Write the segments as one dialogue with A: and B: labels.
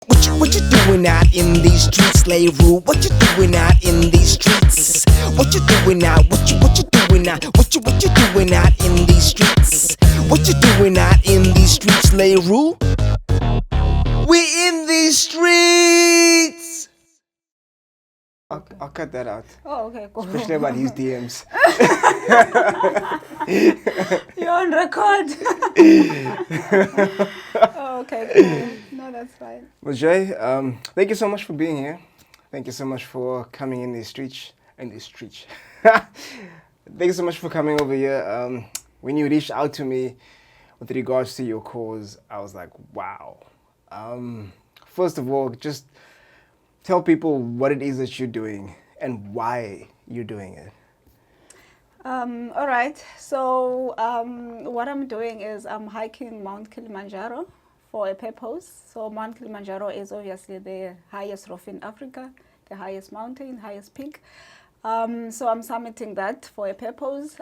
A: What you doing out in these streets, Leroy? What you doing out in these streets? What you doing out? What you doing out? What you doing out in these streets? What you doing out in these streets, Leroy? We in these streets. I'll cut that out.
B: Oh, okay, cool.
A: Especially about his DMs.
B: You're on record. Oh, okay, cool. No, that's fine.
A: Well, Jay, thank you so much for being here. Thank you so much for coming in these streets. Thank you so much for coming over here. When you reached out to me with regards to your cause, I was like, wow. First of all, just tell people what it is that you're doing and why you're doing it.
B: All right. So what I'm doing is I'm hiking Mount Kilimanjaro for a purpose. So Mount Kilimanjaro is obviously the highest roof in Africa, the highest mountain, highest peak. So I'm summiting that for a purpose.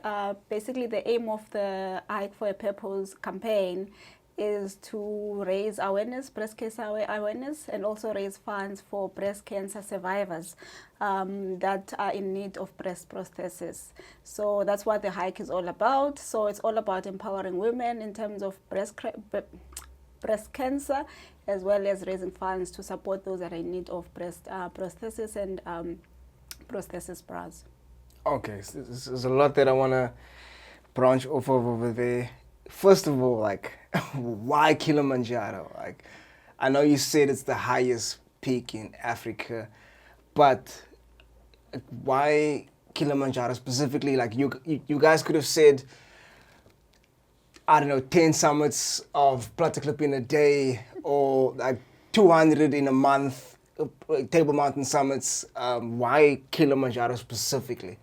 B: Basically, the aim of the Hike for a Purpose campaign is to raise awareness, breast cancer awareness, and also raise funds for breast cancer survivors that are in need of breast prosthesis. So that's what the hike is all about. So it's all about empowering women in terms of breast cancer, as well as raising funds to support those that are in need of breast prosthesis and prosthesis bras.
A: Okay, so there's a lot that I want to branch off of over there. First of all, like, why Kilimanjaro? Like, I know you said it's the highest peak in Africa, but why Kilimanjaro specifically? Like, you guys could have said, I don't know, 10 summits of Platteklip in a day, or like 200 in a month, Table Mountain summits. Why Kilimanjaro specifically?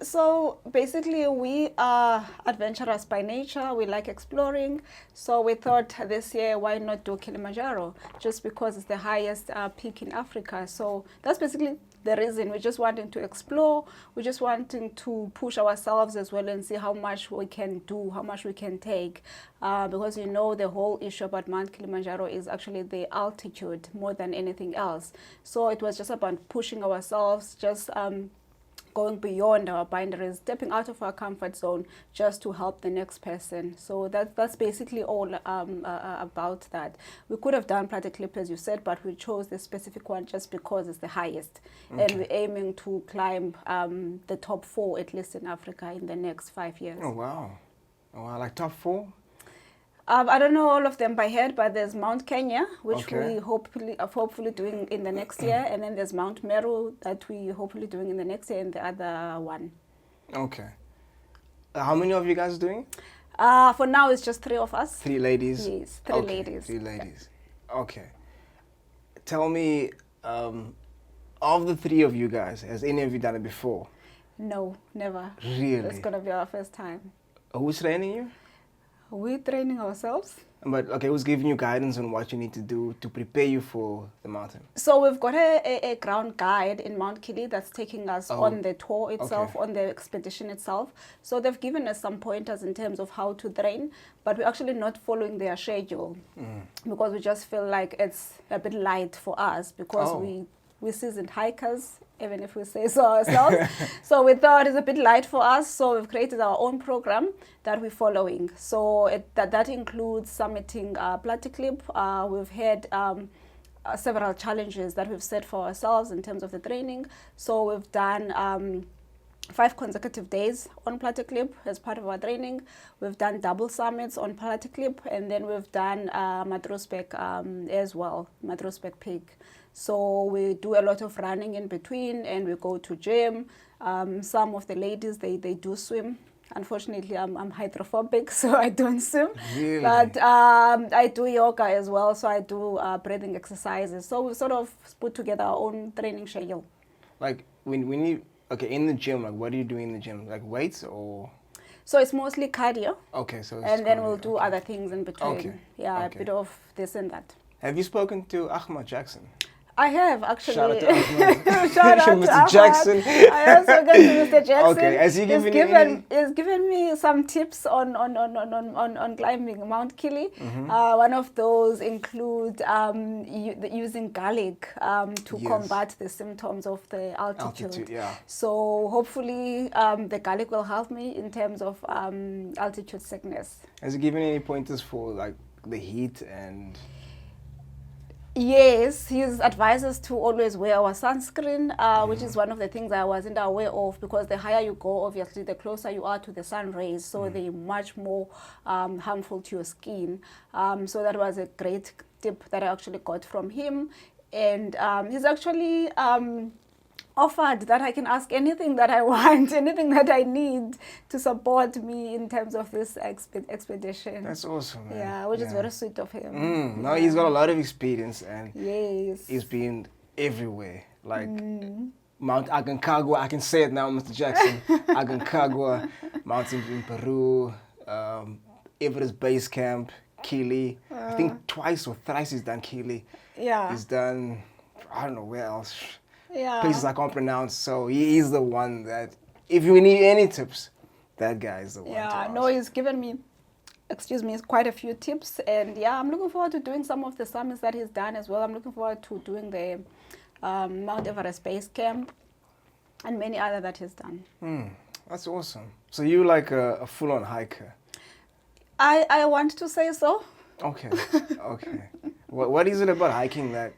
B: So basically we are adventurous by nature. We like exploring. So we thought this year, why not do Kilimanjaro? Just because it's the highest peak in Africa. So that's basically the reason. We're just wanting to explore. We're just wanting to push ourselves as well and see how much we can do, how much we can take. Because you know the whole issue about Mount Kilimanjaro is actually the altitude more than anything else. So it was just about pushing ourselves, just going beyond our boundaries, stepping out of our comfort zone just to help the next person. So that's basically all about that. We could have done Platteklip, as you said, but we chose the specific one just because it's the highest. Okay. And we're aiming to climb the top 4, at least in Africa, in the next 5 years.
A: Oh, wow. Oh, wow. Like top 4?
B: I don't know all of them by head, but there's Mount Kenya, which
A: okay.
B: we hopefully doing in the next year, and then there's Mount Meru that we hopefully doing in the next year, and the other one.
A: Okay. How many of you guys are doing?
B: For now, it's just 3 of us.
A: 3 ladies?
B: Yes, 3 ladies.
A: 3 ladies. Yeah. Okay. Tell me, of the 3 of you guys, has any of you done it before?
B: No, never.
A: Really?
B: It's going to be our first time.
A: Who's training you?
B: We're training ourselves.
A: But, okay, who's giving you guidance on what you need to do to prepare you for the mountain?
B: So we've got a ground guide in Mount Kili that's taking us on the tour itself, on the expedition itself. So they've given us some pointers in terms of how to train, but we're actually not following their schedule because we just feel like it's a bit light for us because we're seasoned hikers, even if we say so ourselves. So we thought it's a bit light for us, so we've created our own program that we're following. So that includes summiting Platteklip. We've had several challenges that we've set for ourselves in terms of the training. So we've done 5 consecutive days on Platteklip as part of our training. We've done double summits on Platteklip, and then we've done Matrospec as well, Matrospec Peak. So we do a lot of running in between, and we go to gym. Some of the ladies, they do swim. Unfortunately, I'm hydrophobic, so I don't swim.
A: Really?
B: But I do yoga as well, so I do breathing exercises. So we sort of put together our own training schedule.
A: Like, when you, okay, in the gym, like, what do you do in the gym? Like, weights or?
B: So it's mostly cardio.
A: Okay, so it's
B: and then
A: cardio.
B: We'll do other things in between.
A: Okay.
B: Yeah,
A: okay.
B: a bit of this and that.
A: Have you spoken to Ahmad Jackson?
B: I have actually.
A: Shout out to
B: Shout out
A: Mr.
B: to
A: Jackson.
B: I also got to Mr. Jackson.
A: Okay, has he given you any?
B: He's given me some tips on climbing Mount Kili. One of those include using garlic to combat the symptoms of the altitude.
A: Yeah.
B: So hopefully the garlic will help me in terms of altitude sickness.
A: Has he given any pointers for like the heat and?
B: Yes, he advises to always wear our sunscreen, which is one of the things I wasn't aware of, because the higher you go, obviously, the closer you are to the sun rays, so they're much more harmful to your skin. So that was a great tip that I actually got from him. And he's actually offered that I can ask anything that I want, anything that I need to support me in terms of this expedition.
A: That's awesome, man.
B: Yeah, which is very sweet of him.
A: No, he's got a lot of experience, and
B: yes,
A: he's been everywhere. Like Mount Aconcagua, I can say it now, Mr. Jackson. Aconcagua, mountains in Peru, Everest Base Camp, Kili. I think twice or thrice he's done Kili.
B: Yeah.
A: He's done, I don't know where else.
B: Yeah.
A: Places I can't pronounce. So he is the one that, if you need any tips, that guy is the one.
B: Yeah, no, he's given me, quite a few tips. And yeah, I'm looking forward to doing some of the summits that he's done as well. I'm looking forward to doing the Mount Everest Base Camp and many other that he's done.
A: That's awesome. So you like a full-on hiker?
B: I want to say so.
A: Okay, okay. What is it about hiking that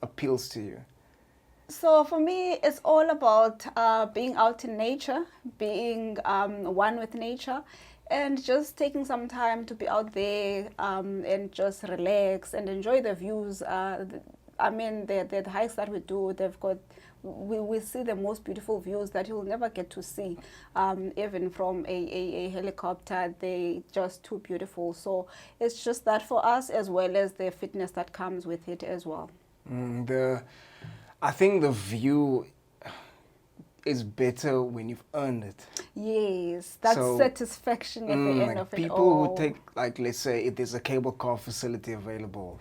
A: appeals to you?
B: So for me, it's all about being out in nature, being one with nature, and just taking some time to be out there and just relax and enjoy the views. I mean, the hikes that we do, we see the most beautiful views that you'll never get to see, even from a helicopter. They're just too beautiful. So it's just that for us, as well as the fitness that comes with it as well.
A: I think the view is better when you've earned it.
B: Yes, that satisfaction at the end of it
A: people
B: all.
A: who take, like, let's say, if there's a cable car facility available,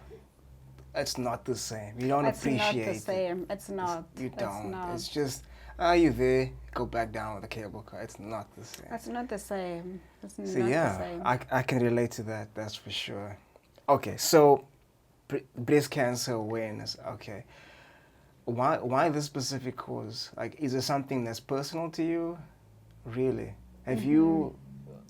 A: it's not the same. You don't appreciate it.
B: It's not the same. It's not.
A: You don't.
B: Not.
A: It's just, are you there? Go back down with a cable car. It's not the same.
B: It's not the same. It's not
A: the
B: same.
A: I can relate to that. That's for sure. Okay, so breast cancer awareness. Okay. Why this specific cause? Like, is it something that's personal to you? Really? Are you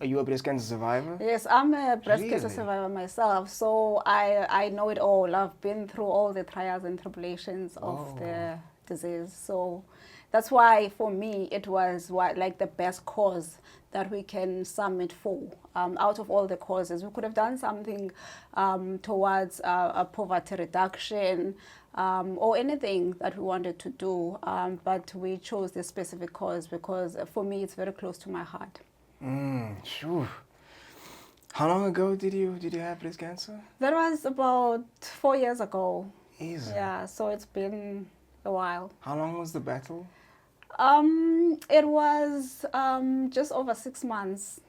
A: a breast cancer survivor?
B: Yes, I'm a breast cancer survivor myself. So I know it all. I've been through all the trials and tribulations of the disease. So that's why for me it was like the best cause that we can summit for. Out of all the causes, we could have done something towards a poverty reduction, or anything that we wanted to do, but we chose this specific cause because for me it's very close to my heart.
A: Sure. How long ago did you have breast cancer?
B: That was about 4 years ago.
A: Easy.
B: Yeah, so it's been a while.
A: How long was the battle?
B: It was just over 6 months.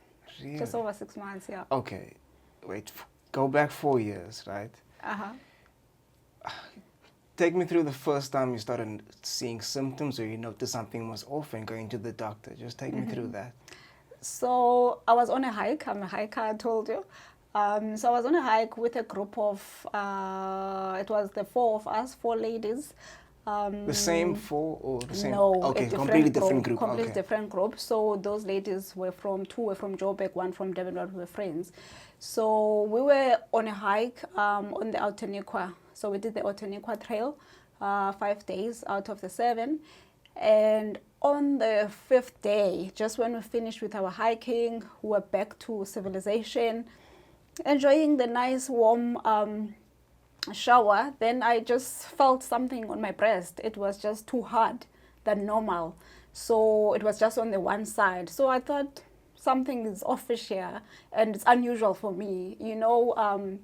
A: Really?
B: Just over 6 months, yeah.
A: Okay, wait, go back 4 years, right? Take me through the first time you started seeing symptoms or you noticed something was off and going to the doctor. Just take me through that.
B: So I was on a hike. I'm a hiker, I told you. So I was on a hike with a group of, it was the 4 of us, 4 ladies.
A: The same 4 or the same?
B: No,
A: okay, completely different group.
B: Completely different group. So those ladies were 2 were from Joburg, 1 from Durban, we were friends. So we were on a hike on the Outeniqua. So we did the Outeniqua Trail, 5 days out of the 7. And on the 5th day, just when we finished with our hiking, we were back to civilization, enjoying the nice warm shower. Then I just felt something on my breast. It was just too hard than normal. So it was just on the one side. So I thought something is off here, and it's unusual for me. You know,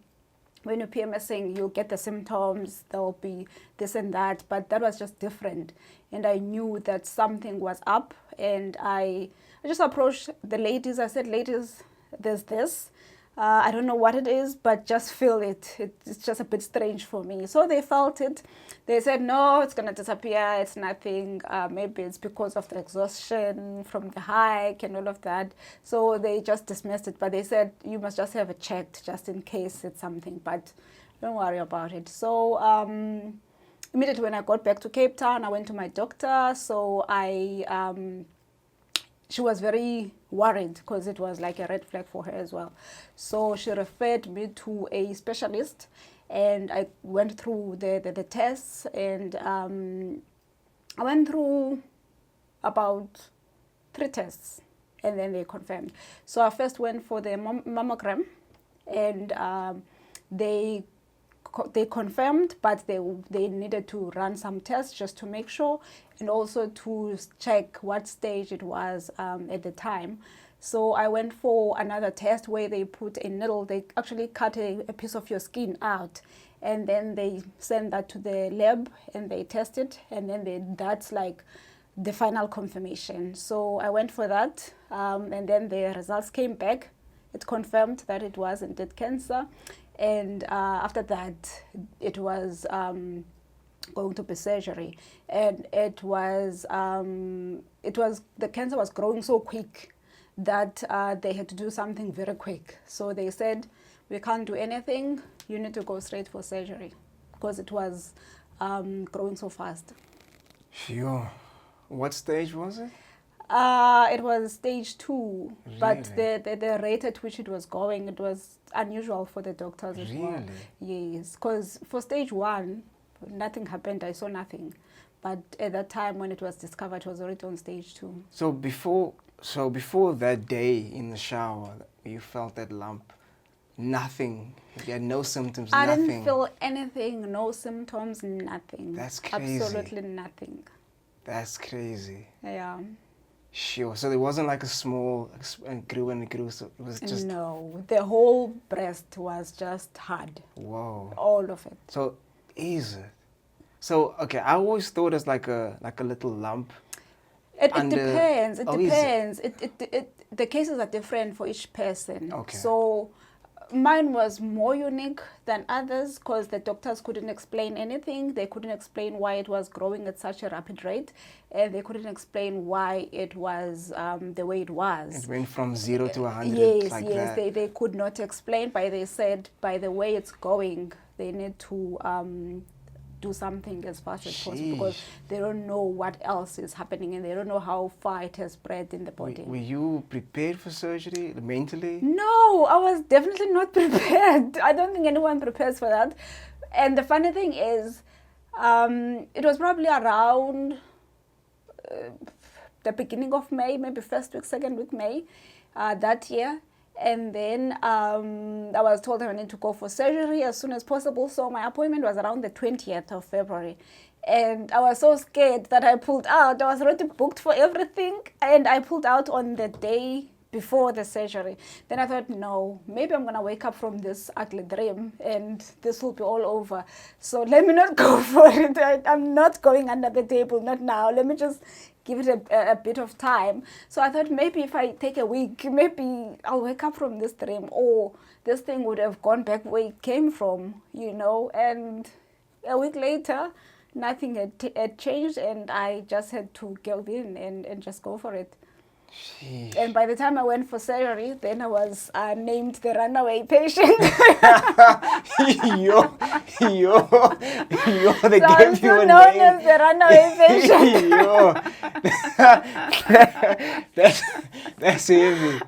B: when you're PMSing, you'll get the symptoms, there'll be this and that, but that was just different. And I knew that something was up, and I just approached the ladies. I said, ladies, there's this. I don't know what it is, but just feel it. It's just a bit strange for me. So they felt it. They said, no, it's going to disappear. It's nothing. Maybe it's because of the exhaustion from the hike and all of that. So they just dismissed it. But they said, you must just have it checked just in case it's something. But don't worry about it. So immediately when I got back to Cape Town, I went to my doctor. So she was very worried because it was like a red flag for her as well. So she referred me to a specialist, and I went through the tests, and I went through about 3 tests, and then they confirmed. So I first went for the mammogram, and they confirmed, but they needed to run some tests just to make sure, and also to check what stage it was at the time. So I went for another test where they put a needle. They actually cut a piece of your skin out, and then they send that to the lab and they test it, and then that's like the final confirmation. So I went for that, and then the results came back. It confirmed that it was indeed cancer. And after that, it was going to be surgery, and it was the cancer was growing so quick that they had to do something very quick. So they said, we can't do anything. You need to go straight for surgery because it was growing so fast.
A: Sure. What stage was it?
B: It was stage 2,
A: Really?
B: but the rate at which it was going, it was unusual for the doctors as well. Yes, because for stage 1, nothing happened. I saw nothing, but at that time when it was discovered, it was already on stage 2.
A: So before that day in the shower, you felt that lump. Nothing. You had no symptoms.
B: I
A: nothing.
B: didn't feel anything. No symptoms. Nothing.
A: That's crazy.
B: Absolutely nothing.
A: That's crazy.
B: Yeah.
A: Sure. So there wasn't like a small and grew. So it was just.
B: No, the whole breast was just hard.
A: Whoa.
B: All of it.
A: So is it? So okay, I always thought it's like a little lump.
B: It depends. It depends. The cases are different for each person.
A: Okay.
B: So mine was more unique than others because the doctors couldn't explain anything. They couldn't explain why it was growing at such a rapid rate, and they couldn't explain why it was the way it was.
A: It went from 0 to 100
B: yes,
A: like
B: yes,
A: that.
B: they could not explain, but they said by the way it's going, they need to do something as fast as possible because they don't know what else is happening and they don't know how far it has spread in the body.
A: Were you prepared for surgery mentally?
B: No, I was definitely not prepared. I don't think anyone prepares for that. And the funny thing is, it was probably around the beginning of May, maybe first week, second week May that year. And then I was told I need to go for surgery as soon as possible. So my appointment was around the 20th of February. And I was so scared that I pulled out. I was already booked for everything. And I pulled out on the day before the surgery. Then I thought, no, maybe I'm going to wake up from this ugly dream and this will be all over. So let me not go for it. I'm not going under the table, not now. Let me just give it a bit of time. So I thought maybe if I take a week, maybe I'll wake up from this dream, or this thing would have gone back where it came from, you know. And a week later, nothing had changed, and I just had to go in and just go for it.
A: Sheesh.
B: And by the time I went for surgery, then I was named the runaway patient.
A: They
B: so
A: gave you a
B: known
A: name.
B: as the runaway patient.
A: That's heavy.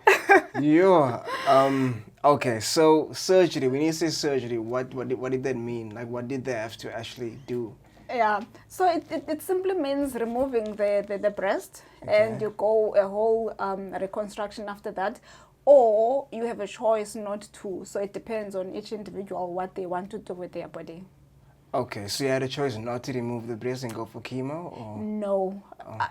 A: Okay, so surgery. When you say surgery, what did that mean? Like, what did they have to actually do?
B: Yeah, so it simply means removing the breast,
A: Okay.
B: and you go a whole reconstruction after that, or you have a choice not to. So it depends on each individual what they want to do with their body.
A: Okay, so you had a choice not to remove the breast and go for chemo, or?
B: No.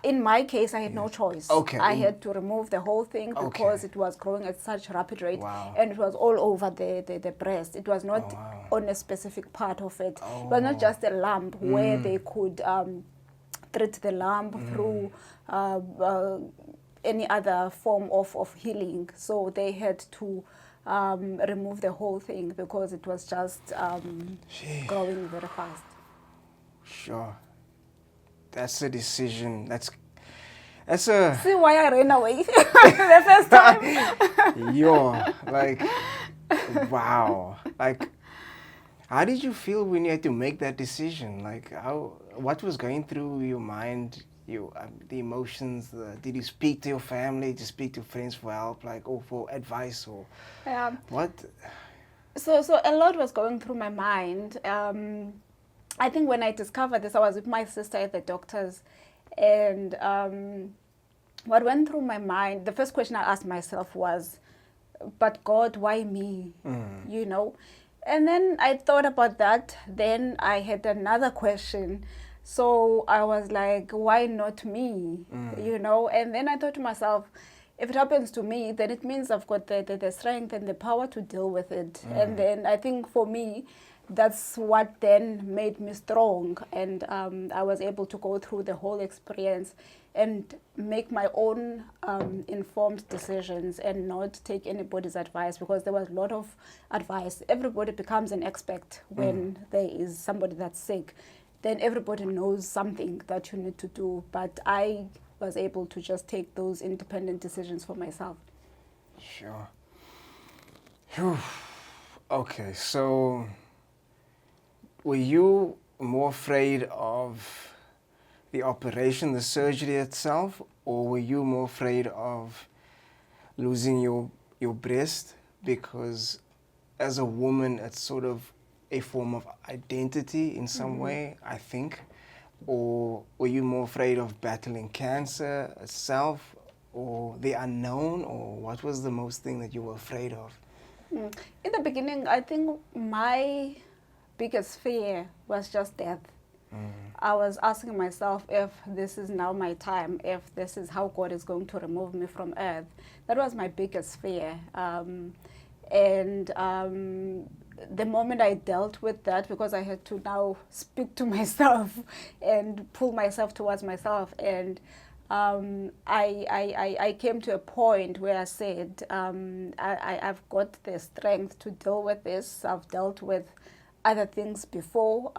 B: In my case, I had no choice.
A: Okay.
B: I had to remove the whole thing because
A: Okay.
B: it was growing at such rapid rate.
A: Wow.
B: And it was all over the breast. It was not
A: wow.
B: on a specific part of it. It was not just a lump where they could treat the lump through any other form of healing. So they had to remove the whole thing because it was just growing very fast.
A: Sure. That's a decision. That's a...
B: See why I ran away the first time?
A: Like, wow. Like, how did you feel when you had to make that decision? Like, what was going through your mind? The emotions. Did you speak to your family? Did you speak to friends for help, like, or for advice, or what?
B: So a lot was going through my mind. I think when I discovered this, I was with my sister at the doctor's, and what went through my mind, the first question I asked myself was, but God, why me? You know? And then I thought about that. Then I had another question. So I was like, why not me? You know? And then I thought to myself, if it happens to me, then it means I've got the strength and the power to deal with it. And then I think for me, that's what then made me strong. And I was able to go through the whole experience and make my own informed decisions and not take anybody's advice, because there was a lot of advice. Everybody becomes an expert when there is somebody that's sick. Then everybody knows something that you need to do. But I was able to just take those independent decisions for myself.
A: Sure. Whew. Okay, so were you more afraid of the operation, the surgery itself, or were you more afraid of losing your breast? Because as a woman, it's sort of a form of identity in some way, I think. Or were you more afraid of battling cancer itself, or the unknown, or what was the most thing that you were afraid of?
B: In the beginning, I think my biggest fear was just death. I was asking myself if this is now my time, if this is how God is going to remove me from earth. That was my biggest fear. The moment I dealt with that, because I had to now speak to myself and pull myself towards myself, and I came to a point where I said, I've got the strength to deal with this. I've dealt with other things before,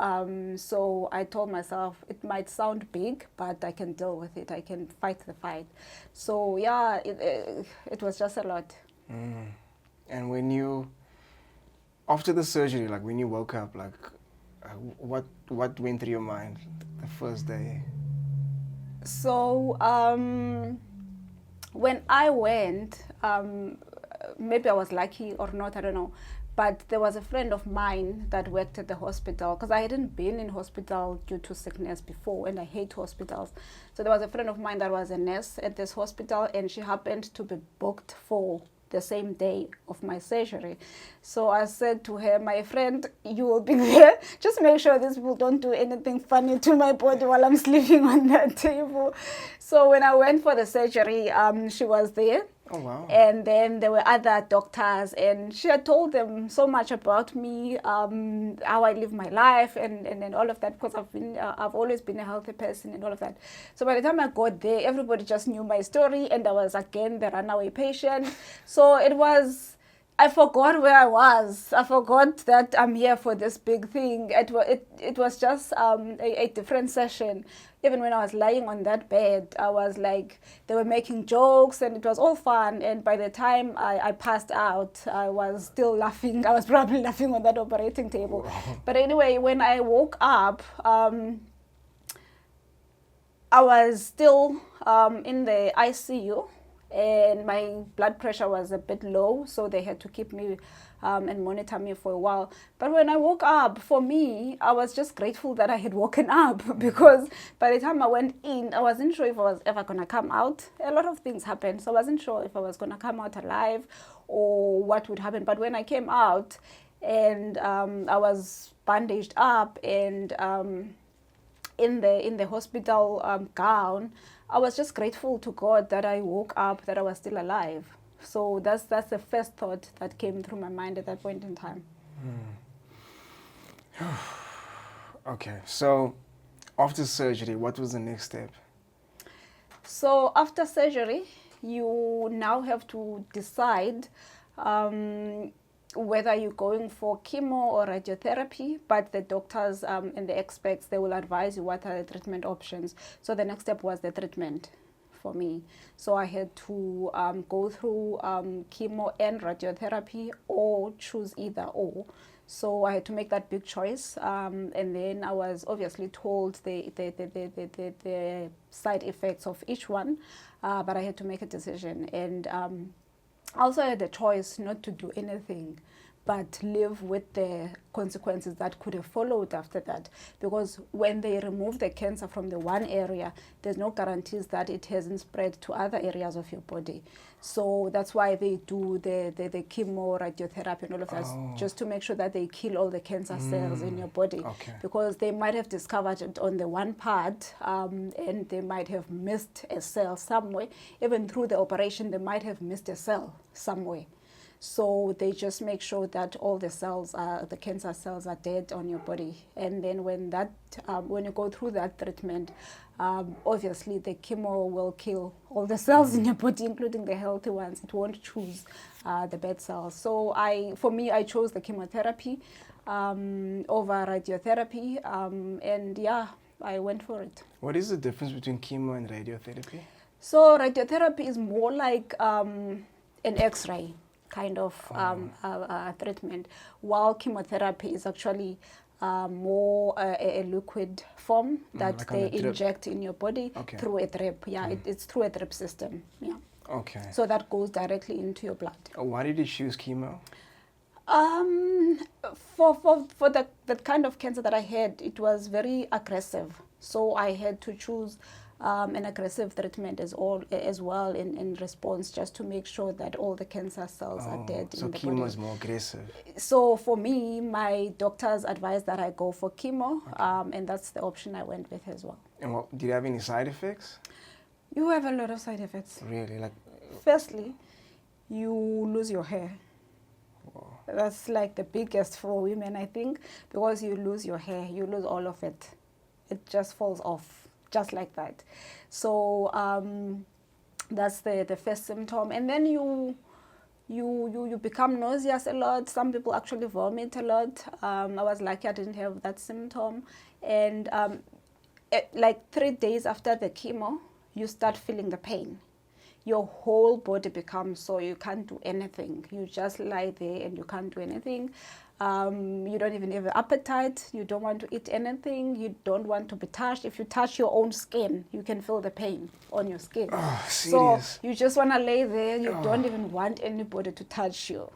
B: so I told myself it might sound big, but I can deal with it. I can fight the fight. So yeah, it was just a lot.
A: And when you, after the surgery, like when you woke up, like what went through your mind the first day?
B: So when I went, maybe I was lucky or not, I don't know. But there was a friend of mine that worked at the hospital, because I hadn't been in hospital due to sickness before, and I hate hospitals. So there was a friend of mine that was a nurse at this hospital, and she happened to be booked for the same day of my surgery. So I said to her, my friend, you will be there. Just make sure these people don't do anything funny to my body while I'm sleeping on that table. So when I went for the surgery, she was there.
A: Oh, wow.
B: And then there were other doctors, and she had told them so much about me, how I live my life, and all of that, because I've always been a healthy person and all of that. So by the time I got there, everybody just knew my story, and I was again the runaway patient. So it was, I forgot where I was. I forgot that I'm here for this big thing. It was just a different session. Even when I was lying on that bed, I was like, they were making jokes, and it was all fun. And by the time I passed out, I was still laughing. I was probably laughing on that operating table.
A: Wow.
B: But anyway, when I woke up, I was still in the ICU, and my blood pressure was a bit low, so they had to keep me and monitor me for a while. But when I woke up, for me, I was just grateful that I had woken up, because by the time I went in, I wasn't sure if I was ever going to come out. A lot of things happened, so I wasn't sure if I was going to come out alive or what would happen. But when I came out, and I was bandaged up and in the hospital gown, I was just grateful to God that I woke up, that I was still alive. So that's the first thought that came through my mind at that point in time.
A: Okay, so after surgery, what was the next step?
B: So after surgery, you now have to decide whether you're going for chemo or radiotherapy, but the doctors and the experts, they will advise you what are the treatment options. So the next step was the treatment for me. So I had to go through chemo and radiotherapy or choose either or. So I had to make that big choice, and then I was obviously told the side effects of each one, but I had to make a decision. And also I had the choice not to do anything, but live with the consequences that could have followed after that. Because when they remove the cancer from the one area, there's no guarantees that it hasn't spread to other areas of your body. So that's why they do the chemo, radiotherapy and all of that, just to make sure that they kill all the cancer cells in your body.
A: Okay.
B: Because they might have discovered it on the one part, and they might have missed a cell somewhere. Even through the operation, they might have missed a cell somewhere. So they just make sure that all the cells, the cancer cells, are dead on your body. And then when you go through that treatment, obviously the chemo will kill all the cells in your body, including the healthy ones. It won't choose the bad cells. So for me, I chose the chemotherapy over radiotherapy, and yeah, I went for it.
A: What is the difference between chemo and radiotherapy?
B: So radiotherapy is more like an X-ray kind of treatment, while chemotherapy is actually more a liquid form that
A: like
B: they inject in your body through a drip. Yeah, it's through a drip system. Yeah.
A: Okay.
B: So that goes directly into your blood.
A: Why did you choose chemo?
B: For that kind of cancer that I had, it was very aggressive. So I had to choose an aggressive treatment as well in response, just to make sure that all the cancer cells are dead in the body.
A: So chemo is more aggressive.
B: So for me, my doctors advised that I go for chemo, and that's the option I went with as well.
A: And did you have any side effects?
B: You have a lot of side effects.
A: Really?
B: Firstly, you lose your hair.
A: Wow.
B: That's like the biggest for women, I think, because you lose your hair, you lose all of it. It just falls off. Just like that. So that's the first symptom. And then you become nauseous a lot. Some people actually vomit a lot. I was lucky I didn't have that symptom. And like 3 days after the chemo, you start feeling the pain. Your whole body becomes so you can't do anything. You just lie there and you can't do anything. You don't even have an appetite. You don't want to eat anything. You don't want to be touched. If you touch your own skin, you can feel the pain on your skin.
A: Oh,
B: so you just want to lay there. You don't even want anybody to touch you.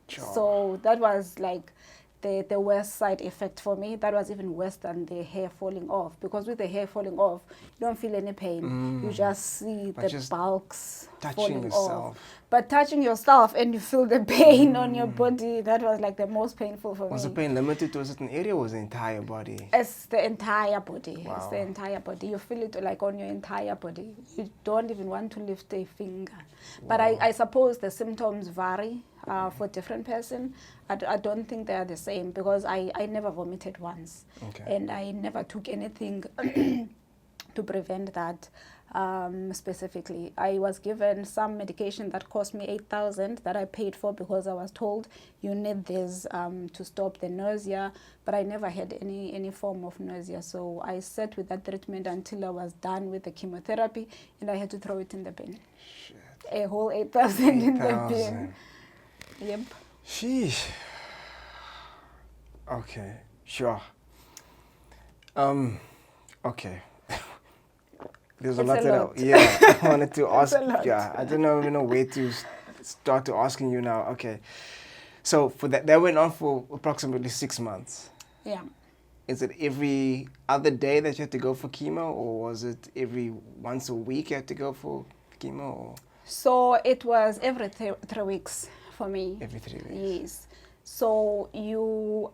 A: Sure.
B: So that was like the worst side effect for me. That was even worse than the hair falling off, because with the hair falling off, you don't feel any pain. You just see the bulks falling off. But touching yourself and you feel the pain on your body, that was like the most painful for me.
A: Was the pain limited to a certain area, or was the entire body?
B: It's the entire body.
A: Wow.
B: It's the entire body. You feel it like on your entire body. You don't even want to lift a finger. But I suppose the symptoms vary for different person. I don't think they are the same, because I never vomited once.
A: Okay.
B: And I never took anything to prevent that. Specifically, I was given some medication that cost me 8,000 that I paid for, because I was told you need this to stop the nausea, but I never had any form of nausea. So I sat with that treatment until I was done with the chemotherapy, and I had to throw it in the bin.
A: Shit.
B: A whole 8,000 in the bin. Yep.
A: Sheesh. Okay, sure. Okay. There's a lot that I wanted to ask. Yeah, I don't even know where to start to asking you now. Okay, so for that went on for approximately 6 months.
B: Yeah.
A: Is it every other day that you had to go for chemo, or was it every once a week you had to go for chemo? Or?
B: So it was every 3 weeks for me.
A: Every 3 weeks.
B: Yes. So you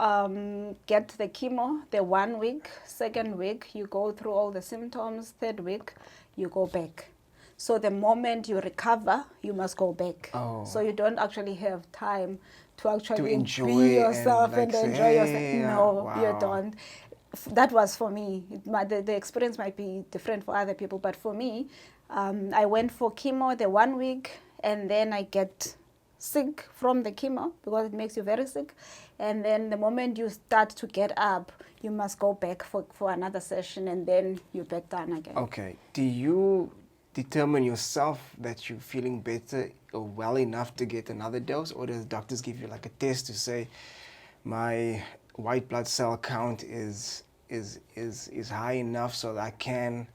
B: get the chemo the 1 week, 2nd week, you go through all the symptoms, 3rd week, you go back. So the moment you recover, you must go back.
A: Oh.
B: So you don't actually have time to actually
A: enjoy
B: be yourself and
A: say,
B: enjoy yourself.
A: hey,
B: No,
A: wow.
B: you don't. That was for me. The experience might be different for other people, but for me, I went for chemo the 1 week, and then I get sick from the chemo because it makes you very sick. And then the moment you start to get up, you must go back for another session, and then you're back down again.
A: Okay. Do you determine yourself that you're feeling better or well enough to get another dose, or does doctors give you like a test to say my white blood cell count is high enough so that I can?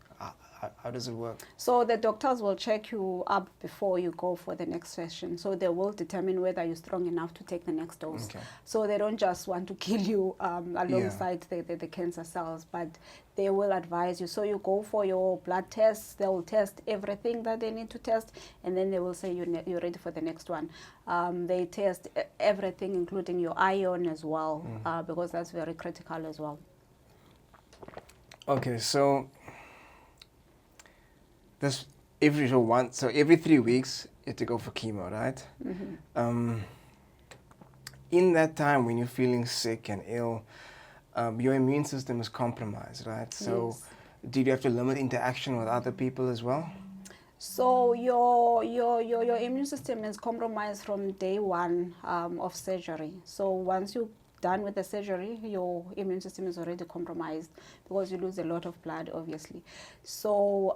A: How does it work?
B: So the doctors will check you up before you go for the next session. So they will determine whether you're strong enough to take the next dose.
A: Okay.
B: So they don't just want to kill you alongside the cancer cells, but they will advise you. So you go for your blood tests. They will test everything that they need to test, and then they will say you're ready for the next one. They test everything, including your iron as well, because that's very critical as well.
A: Okay, so this every 3 weeks you have to go for chemo, right? In that time when you're feeling sick and ill, your immune system is compromised, right? So
B: Yes.
A: did you have to limit interaction with other people as well?
B: So your immune system is compromised from day one of surgery. So once you're done with the surgery, your immune system is already compromised because you lose a lot of blood, obviously. So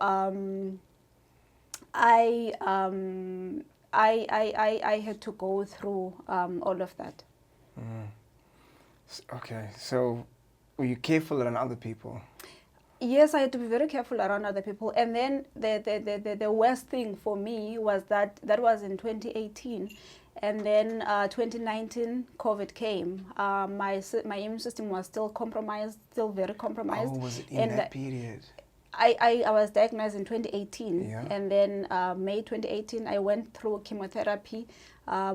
B: I had to go through all of that.
A: Okay, so were you careful around other people?
B: Yes, I had to be very careful around other people. And then the worst thing for me was that was in 2018. And then 2019, COVID came. My immune system was still compromised, still very compromised.
A: Oh, was it in that period?
B: I was diagnosed in 2018.
A: Yeah.
B: And then May 2018, I went through chemotherapy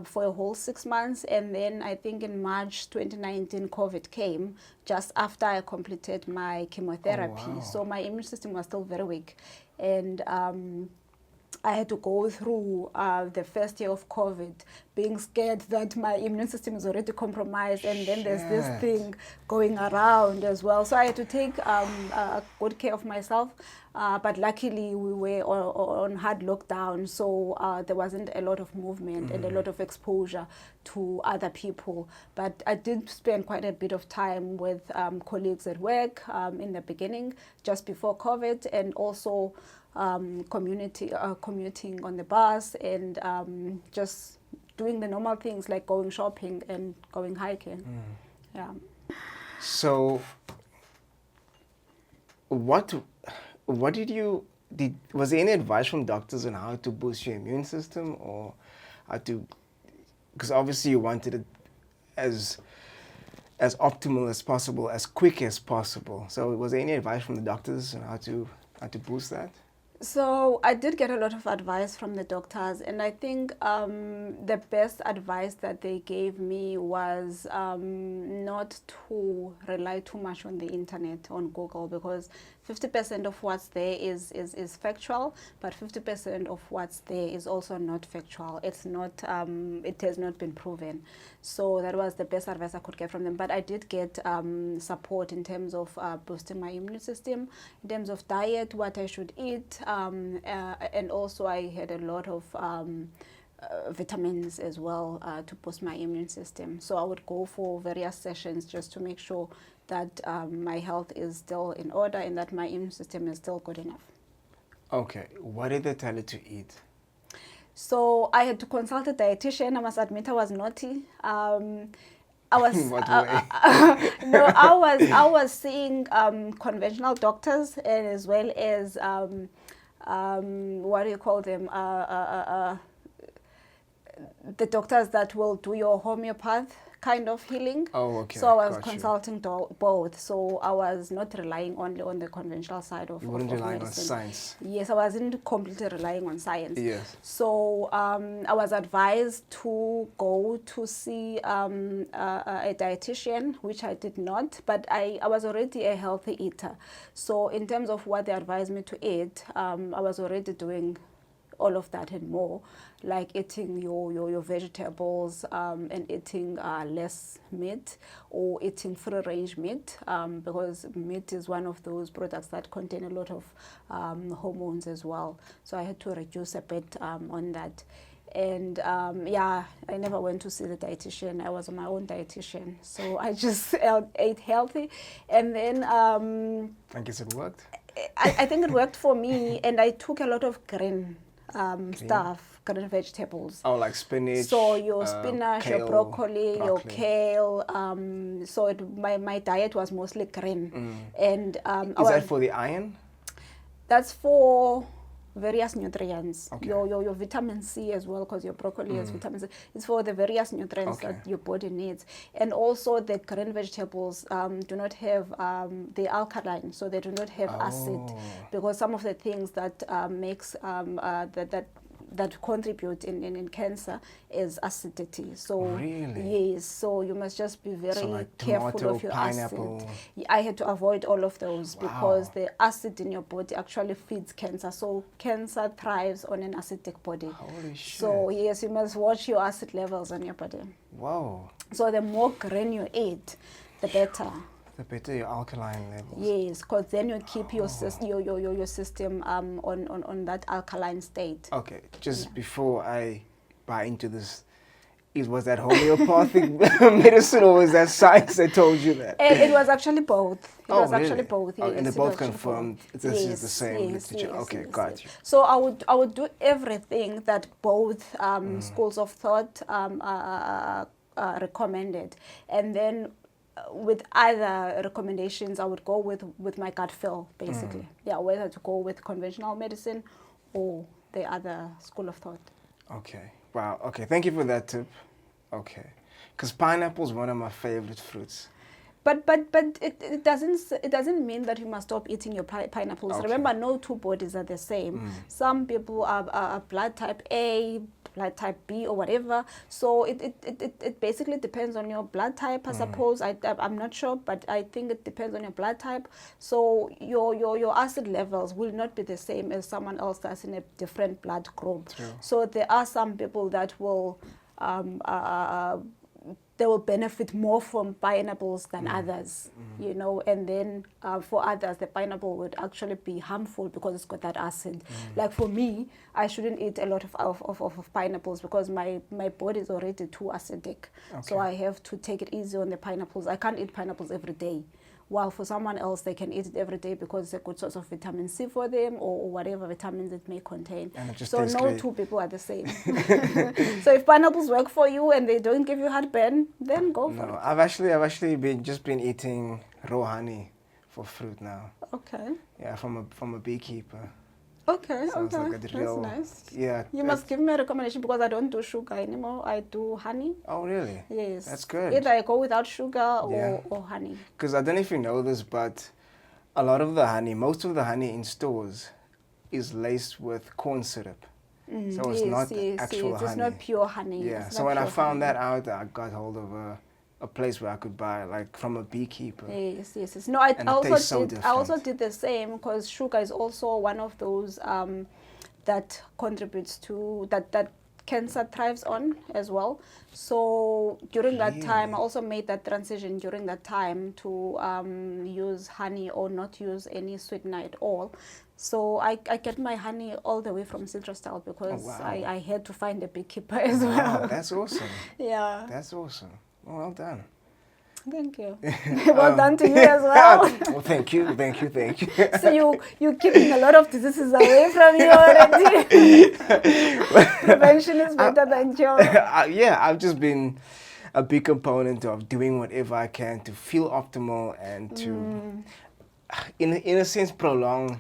B: for a whole 6 months. And then I think in March 2019, COVID came just after I completed my chemotherapy.
A: Oh, wow.
B: So my immune system was still very weak. And I had to go through the first year of COVID, being scared that my immune system is already compromised, and then there's this thing going around as well. So I had to take good care of myself, but luckily we were on hard lockdown, so there wasn't a lot of movement and a lot of exposure to other people. But I did spend quite a bit of time with colleagues at work in the beginning, just before COVID, and also commuting on the bus, and just doing the normal things like going shopping and going hiking. Yeah.
A: So was there any advice from doctors on how to boost your immune system, or how to, because obviously you wanted it as optimal as possible, as quick as possible. So was there any advice from the doctors on how to boost that?
B: So I did get a lot of advice from the doctors, and I think the best advice that they gave me was not to rely too much on the internet, on Google, because 50% of what's there is factual, but 50% of what's there is also not factual. It's not, it has not been proven. So that was the best advice I could get from them. But I did get support in terms of boosting my immune system, in terms of diet, what I should eat, and also I had a lot of vitamins as well to boost my immune system. So I would go for various sessions just to make sure that my health is still in order and that my immune system is still good enough.
A: Okay, what did they tell you to eat?
B: So I had to consult a dietitian. I must admit I was naughty. I was
A: What way?
B: no, I was seeing conventional doctors, and as well as what do you call them? The doctors that will do your homeopath kind of healing.
A: Oh, okay.
B: So I was
A: Got you.
B: consulting both. So I was not relying only on the conventional side of
A: You weren't relying on
B: medicine.
A: science.
B: Yes, I wasn't completely relying on science.
A: Yes.
B: So I was advised to go to see a dietitian, which I did not, but I was already a healthy eater. So in terms of what they advised me to eat, I was already doing all of that and more, like eating your vegetables and eating less meat, or eating free-range meat, because meat is one of those products that contain a lot of hormones as well. So I had to reduce a bit on that. And yeah, I never went to see the dietitian. I was my own dietitian, so I just ate healthy, and then
A: I guess it worked.
B: I think it worked for me, and I took a lot of green stuff, green vegetables.
A: Oh, like spinach.
B: So your spinach,
A: kale,
B: your broccoli, your kale. So my diet was mostly green. And
A: is that for the iron?
B: That's for various nutrients.
A: Okay.
B: Your vitamin C as well, because your broccoli has vitamin C. It's for the various nutrients that your body needs. And also the green vegetables do not have, the alkaline, so they do not have acid, because some of the things that makes that contribute in cancer is acidity. So
A: really?
B: yes, so you must just be very
A: like
B: careful
A: tomato,
B: of your
A: pineapple.
B: acid. I had to avoid all of those because the acid in your body actually feeds cancer. So cancer thrives on an acidic body.
A: Holy shit.
B: So yes, you must watch your acid levels on your body.
A: Wow.
B: So the more green you eat, the better.
A: The better your alkaline levels.
B: Yes, because then you keep your system on that alkaline state.
A: Okay, just before I buy into this, was that homeopathic medicine or was that science that told you that?
B: It was actually both. It was
A: really?
B: actually both. Yes,
A: And they both confirmed this is the same literature.
B: Yes,
A: okay,
B: yes,
A: got you.
B: So I would do everything that both schools of thought recommended, and then with other recommendations, I would go with my gut feel, basically. Yeah, whether to go with conventional medicine or the other school of thought.
A: Okay. Wow. Okay. Thank you for that tip. Okay. Because pineapple is one of my favorite fruits.
B: But it doesn't mean that you must stop eating your pineapples. Okay. Remember, no two bodies are the same. Some people are blood type A, blood type B, or whatever. So it basically depends on your blood type, I suppose. I'm not sure, but I think it depends on your blood type. So your acid levels will not be the same as someone else that's in a different blood group.
A: True.
B: So there are some people that will they will benefit more from pineapples than others, you know, and then for others, the pineapple would actually be harmful because it's got that acid. Like for me, I shouldn't eat a lot of pineapples because my body is already too acidic. Okay. So I have to take it easy on the pineapples. I can't eat pineapples every day. While for someone else, they can eat it every day because it's a good source of vitamin C for them or whatever vitamins it may contain. So no two people are the same. So if pineapples work for you and they don't give you heartburn, then go for it.
A: I've actually been eating raw honey for fruit now.
B: Okay.
A: Yeah, from a beekeeper.
B: Okay,
A: so
B: okay,
A: like
B: that's nice.
A: Yeah.
B: You must give me a recommendation because I don't do sugar anymore. I do honey.
A: Oh, really?
B: Yes.
A: That's good.
B: Either I go without sugar or honey.
A: Because I don't know if you know this, but a lot of the honey, most of the honey in stores is laced with corn syrup. So it's not actual honey.
B: It's not pure honey.
A: Yeah, so when I found that out, I got hold of a place where I could buy, like from a beekeeper.
B: Yes. No, I also did the same because sugar is also one of those that contributes to that cancer thrives on as well. So during that time, I also made that transition during that time to use honey or not use any sweetener at all. So I get my honey all the way from Citrustal because I had to find a beekeeper as well.
A: That's awesome.
B: Yeah.
A: That's awesome. Well done.
B: Thank you. Well done to you as well.
A: Well, thank you.
B: So you're keeping a lot of diseases away from you already. Prevention is better than cure.
A: Yeah, I've just been a big component of doing whatever I can to feel optimal and to, in a sense, prolong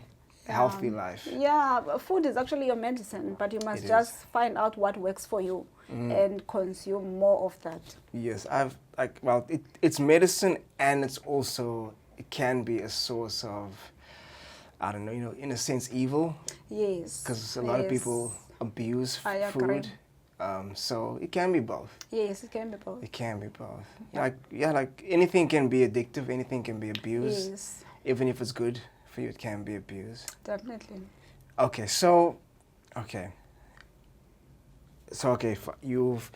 A: a healthy life. Yeah,
B: food is actually your medicine, but you must just find out what works for you and consume more of that.
A: Yes, it's medicine and it can be a source of, I don't know, in a sense, evil.
B: Yes.
A: Because a lot of people abuse food. So it can be both.
B: Yes, it can be both.
A: It can be both. Yeah. Like anything can be addictive, anything can be abused.
B: Yes.
A: Even if it's good for you, it can be abused.
B: Definitely.
A: Okay, so you've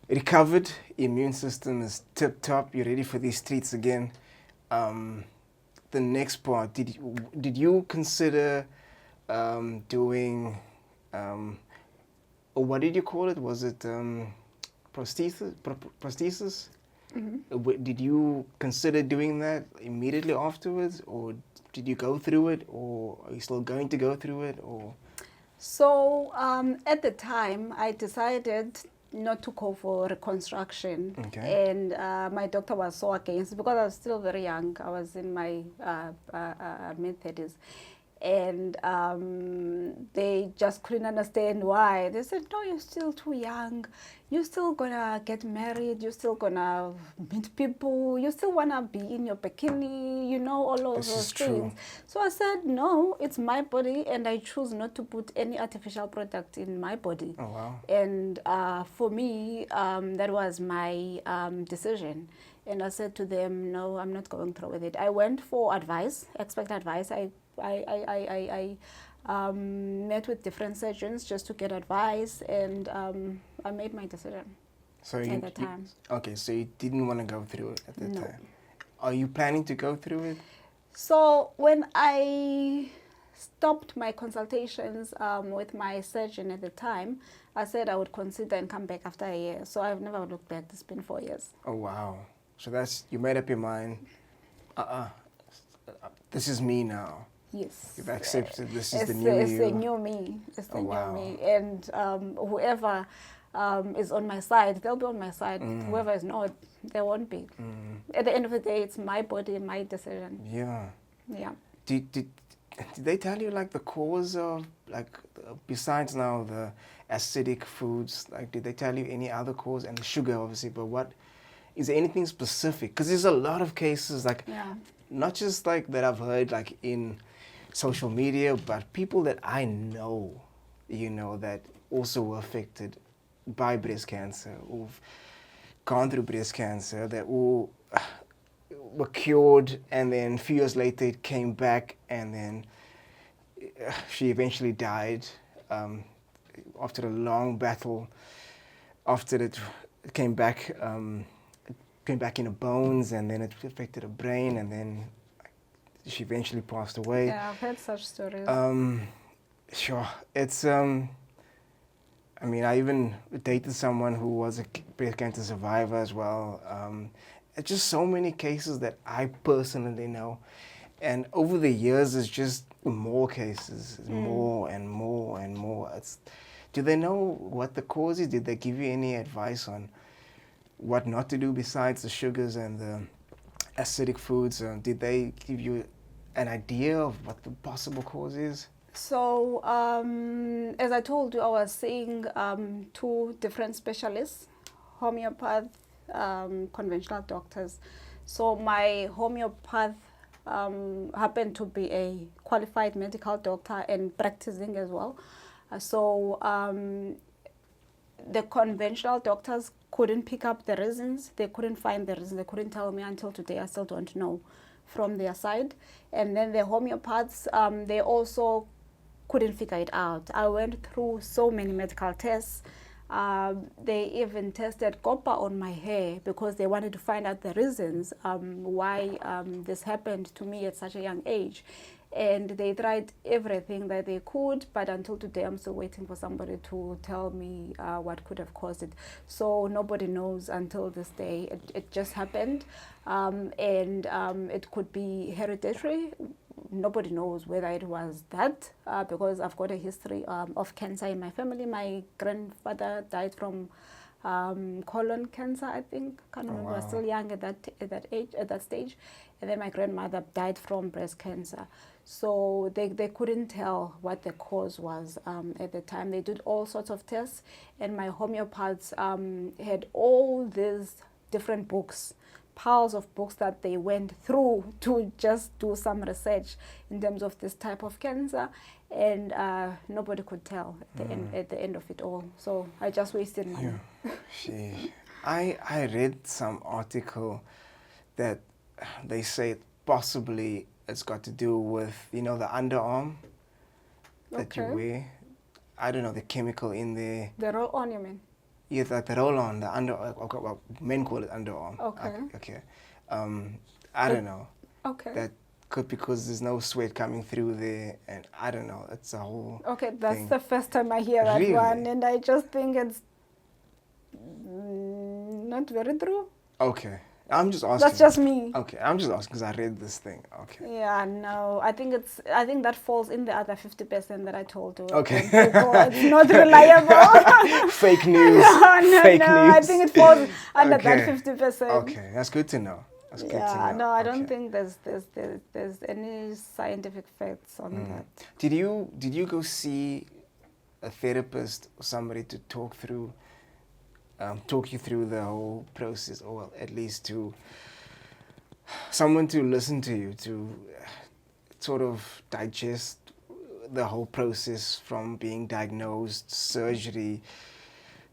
A: recovered, immune system is tip-top, you're ready for these streets again. The next part, did you consider doing or what did you call it? Was it prosthesis? Prosthesis? Did you consider doing that immediately afterwards, or did you go through it, or are you still going to go through it, or?
B: So at the time, I decided not to go for reconstruction.
A: Okay.
B: And my doctor was so against it because I was still very young. I was in my mid-30s. And they just couldn't understand why. They said, no, you're still too young. You're still going to get married. You're still going to meet people. You still want to be in your bikini, you know, all of those things. So I said, no, it's my body, and I choose not to put any artificial product in my body.
A: Oh, wow.
B: And for me, that was my decision. And I said to them, no, I'm not going through with it. I went for advice, expert advice. I met with different surgeons just to get advice, and I made my decision at the time.
A: Okay, so you didn't want to go through it at the time. Are you planning to go through it?
B: So when I stopped my consultations with my surgeon at the time, I said I would consider and come back after a year. So I've never looked back. It's been 4 years.
A: Oh, wow. So you made up your mind, this is me now.
B: Yes.
A: You've accepted this is the new you.
B: It's the new me. It's the new me. And whoever is on my side, they'll be on my side. Whoever is not, they won't be. At the end of the day, it's my body, my decision.
A: Yeah.
B: Yeah.
A: Did they tell you like the cause of, like, besides now the acidic foods, like did they tell you any other cause, and the sugar obviously, but what, is there anything specific? Because there's a lot of cases, like, not just like that I've heard like in social media, but people that I know, you know, that also were affected by breast cancer, who've gone through breast cancer, that all were cured, and then a few years later it came back, and then she eventually died after a long battle. After it came back in her bones, and then it affected her brain, and then she eventually passed away.
B: Yeah, I've heard such stories.
A: Sure. It's, I mean, I even dated someone who was a breast cancer survivor as well. It's just so many cases that I personally know. And over the years, it's just more cases, more and more and more. Do they know what the cause is? Did they give you any advice on what not to do besides the sugars and the acidic foods? Did they give you an idea of what the possible cause is?
B: So, as I told you, I was seeing 2 different specialists, homeopath, conventional doctors. So my homeopath happened to be a qualified medical doctor and practicing as well. So the conventional doctors couldn't pick up the reasons. They couldn't find the reason. They couldn't tell me until today. I still don't know from their side. And then the homeopaths, they also couldn't figure it out. I went through so many medical tests. They even tested copper on my hair because they wanted to find out the reasons why this happened to me at such a young age. And they tried everything that they could, but until today I'm still waiting for somebody to tell me what could have caused it. So nobody knows until this day. It just happened, and it could be hereditary. Nobody knows whether it was that, because I've got a history of cancer in my family. My grandfather died from colon cancer, I think. Can't remember. I was still young at that stage. And then my grandmother died from breast cancer. So they couldn't tell what the cause was at the time. They did all sorts of tests, and my homeopaths had all these different books, piles of books that they went through to just do some research in terms of this type of cancer, and nobody could tell at the end of it all. So I just wasted money.
A: Yeah. I read some article that they say possibly it's got to do with, you know, the underarm that you wear. I don't know, the chemical in there.
B: The roll-on, you mean?
A: Yeah, the roll-on, the under. Well, men call it underarm.
B: Okay.
A: Okay. I don't know.
B: Okay.
A: That because there's no sweat coming through there, and I don't know. It's a whole
B: Okay, that's
A: thing.
B: the first time I hear that
A: Really?
B: one, and I just think it's not very true.
A: Okay, I'm just asking.
B: That's just me.
A: Okay, I'm just asking because I read this thing. Okay.
B: Yeah, no, I think that falls in the other 50% that I told you.
A: Okay.
B: It's not reliable.
A: Fake news.
B: Fake news. I think it falls under
A: Okay.
B: that 50%.
A: Okay, that's good to know. That's good to
B: Yeah,
A: know.
B: no, I
A: Okay.
B: don't think there's any scientific facts on that.
A: Did you go see a therapist or somebody to talk you through the whole process, or at least to someone to listen to you, to sort of digest the whole process from being diagnosed, surgery,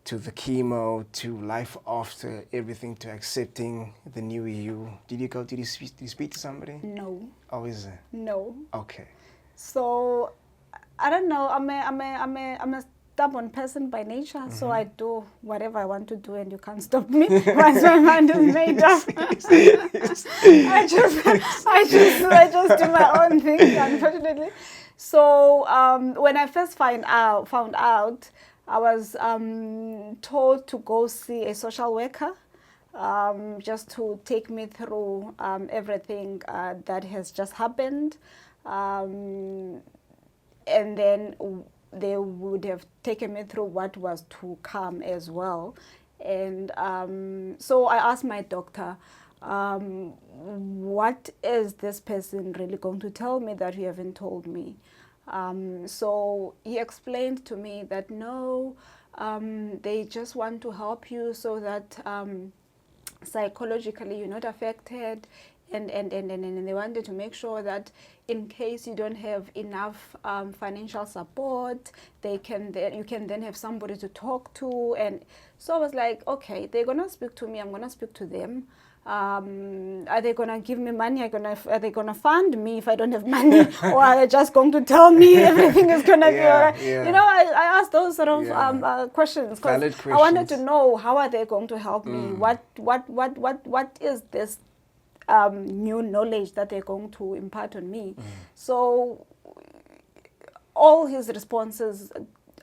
A: to the chemo, to life after everything, to accepting the new you? Did you speak to somebody?
B: No.
A: Oh, is it?
B: No.
A: Okay.
B: So I don't know. I'm a stubborn person by nature, so I do whatever I want to do, and you can't stop me once my mind is made up. I just do my own thing, unfortunately. So when I first found out, I was told to go see a social worker, just to take me through everything that has just happened. And then they would have taken me through what was to come as well. And so I asked my doctor, what is this person really going to tell me that you haven't told me? So he explained to me that no, they just want to help you so that psychologically you're not affected, and they wanted to make sure that in case you don't have enough financial support, you can then have somebody to talk to. And so I was like, okay, they're gonna speak to me, I'm gonna speak to them. Are they gonna give me money? Are they gonna fund me if I don't have money, or are they just going to tell me everything is gonna be alright?
A: Yeah.
B: You know, I asked those sort of questions because I wanted to know, how are they going to help me? What is this new knowledge that they're going to impart on me? So all his responses,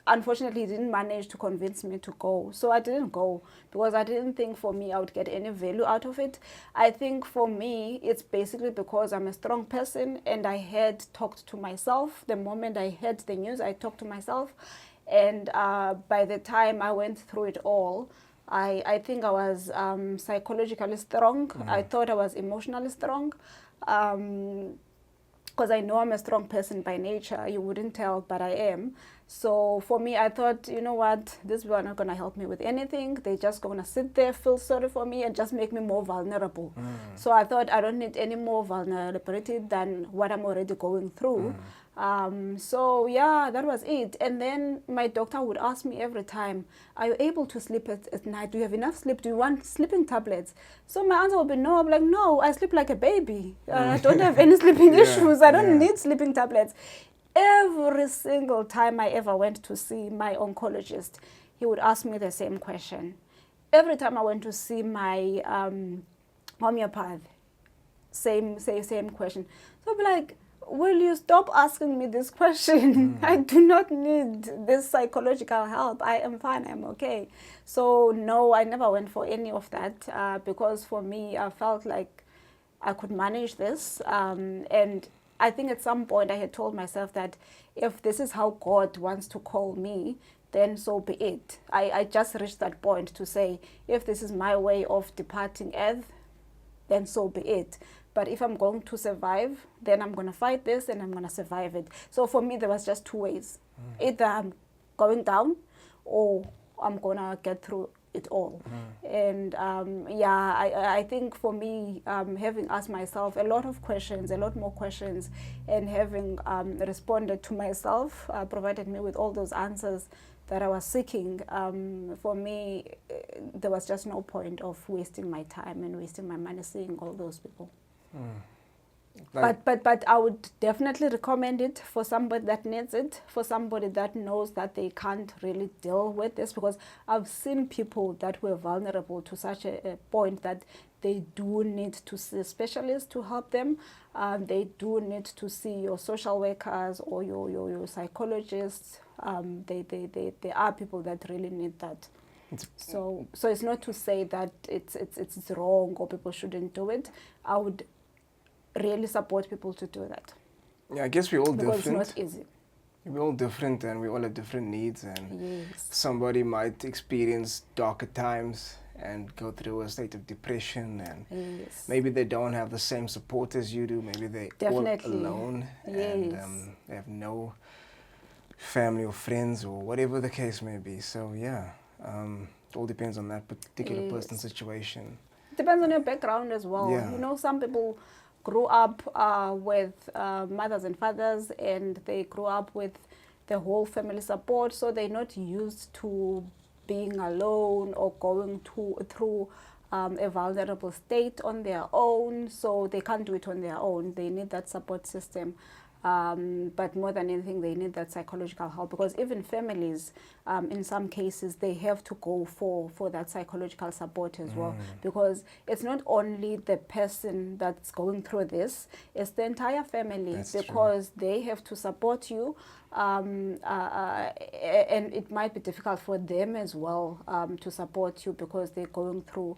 B: unfortunately, he didn't manage to convince me to go. So I didn't go because I didn't think for me I would get any value out of it. I think for me, it's basically because I'm a strong person and I had talked to myself. The moment I heard the news, I talked to myself. And by the time I went through it all, I think I was psychologically strong. I thought I was emotionally strong. Because I know I'm a strong person by nature. You wouldn't tell, but I am. So for me, I thought, you know what, these people are not going to help me with anything. They're just going to sit there, feel sorry for me, and just make me more vulnerable. So I thought I don't need any more vulnerability than what I'm already going through. So yeah, that was it. And then my doctor would ask me every time, are you able to sleep at night? Do you have enough sleep? Do you want sleeping tablets? So my answer would be no. I'm like, no, I sleep like a baby. I don't have any sleeping issues. I don't need sleeping tablets. Every single time I ever went to see my oncologist, he would ask me the same question. Every time I went to see my homeopath, same question. So I'd be like, will you stop asking me this question? I do not need this psychological help. I am fine, I'm okay. So no, I never went for any of that because for me, I felt like I could manage this. And I think at some point I had told myself that if this is how God wants to call me, then so be it. I just reached that point to say, if this is my way of departing earth, then so be it. But if I'm going to survive, then I'm going to fight this and I'm going to survive it. So for me, there was just two ways. Either I'm going down or I'm going to get through it all. And I think for me, having asked myself a lot of questions, a lot more questions, and having responded to myself, provided me with all those answers that I was seeking, for me, there was just no point of wasting my time and wasting my money seeing all those people.
A: Like,
B: But I would definitely recommend it for somebody that needs it, for somebody that knows that they can't really deal with this, because I've seen people that were vulnerable to such a point that they do need to see a specialist to help them. They do need to see your social workers or your psychologists. They are people that really need that. So it's not to say that it's wrong or people shouldn't do it. I would really support people to do that.
A: yeah, I guess we're all
B: because
A: different.
B: It's not easy.
A: We're all different and we all have different needs, and
B: Yes.
A: somebody might experience darker times and go through a state of depression, and
B: Yes.
A: maybe they don't have the same support as you do. Maybe they're all alone,
B: Yes.
A: and they have no family or friends or whatever the case may be. So yeah, it all depends on that particular person's situation.
B: Depends on your background as well.
A: Yeah.
B: You know, some people grew up with mothers and fathers, and they grew up with the whole family support, so they're not used to being alone or going through a vulnerable state on their own, so they can't do it on their own. They need that support system. But more than anything, they need that psychological help, because even families, in some cases, they have to go for that psychological support as well, because it's not only the person that's going through this, it's the entire family.
A: That's
B: because they have to support you, and it might be difficult for them as well to support you, because they're going through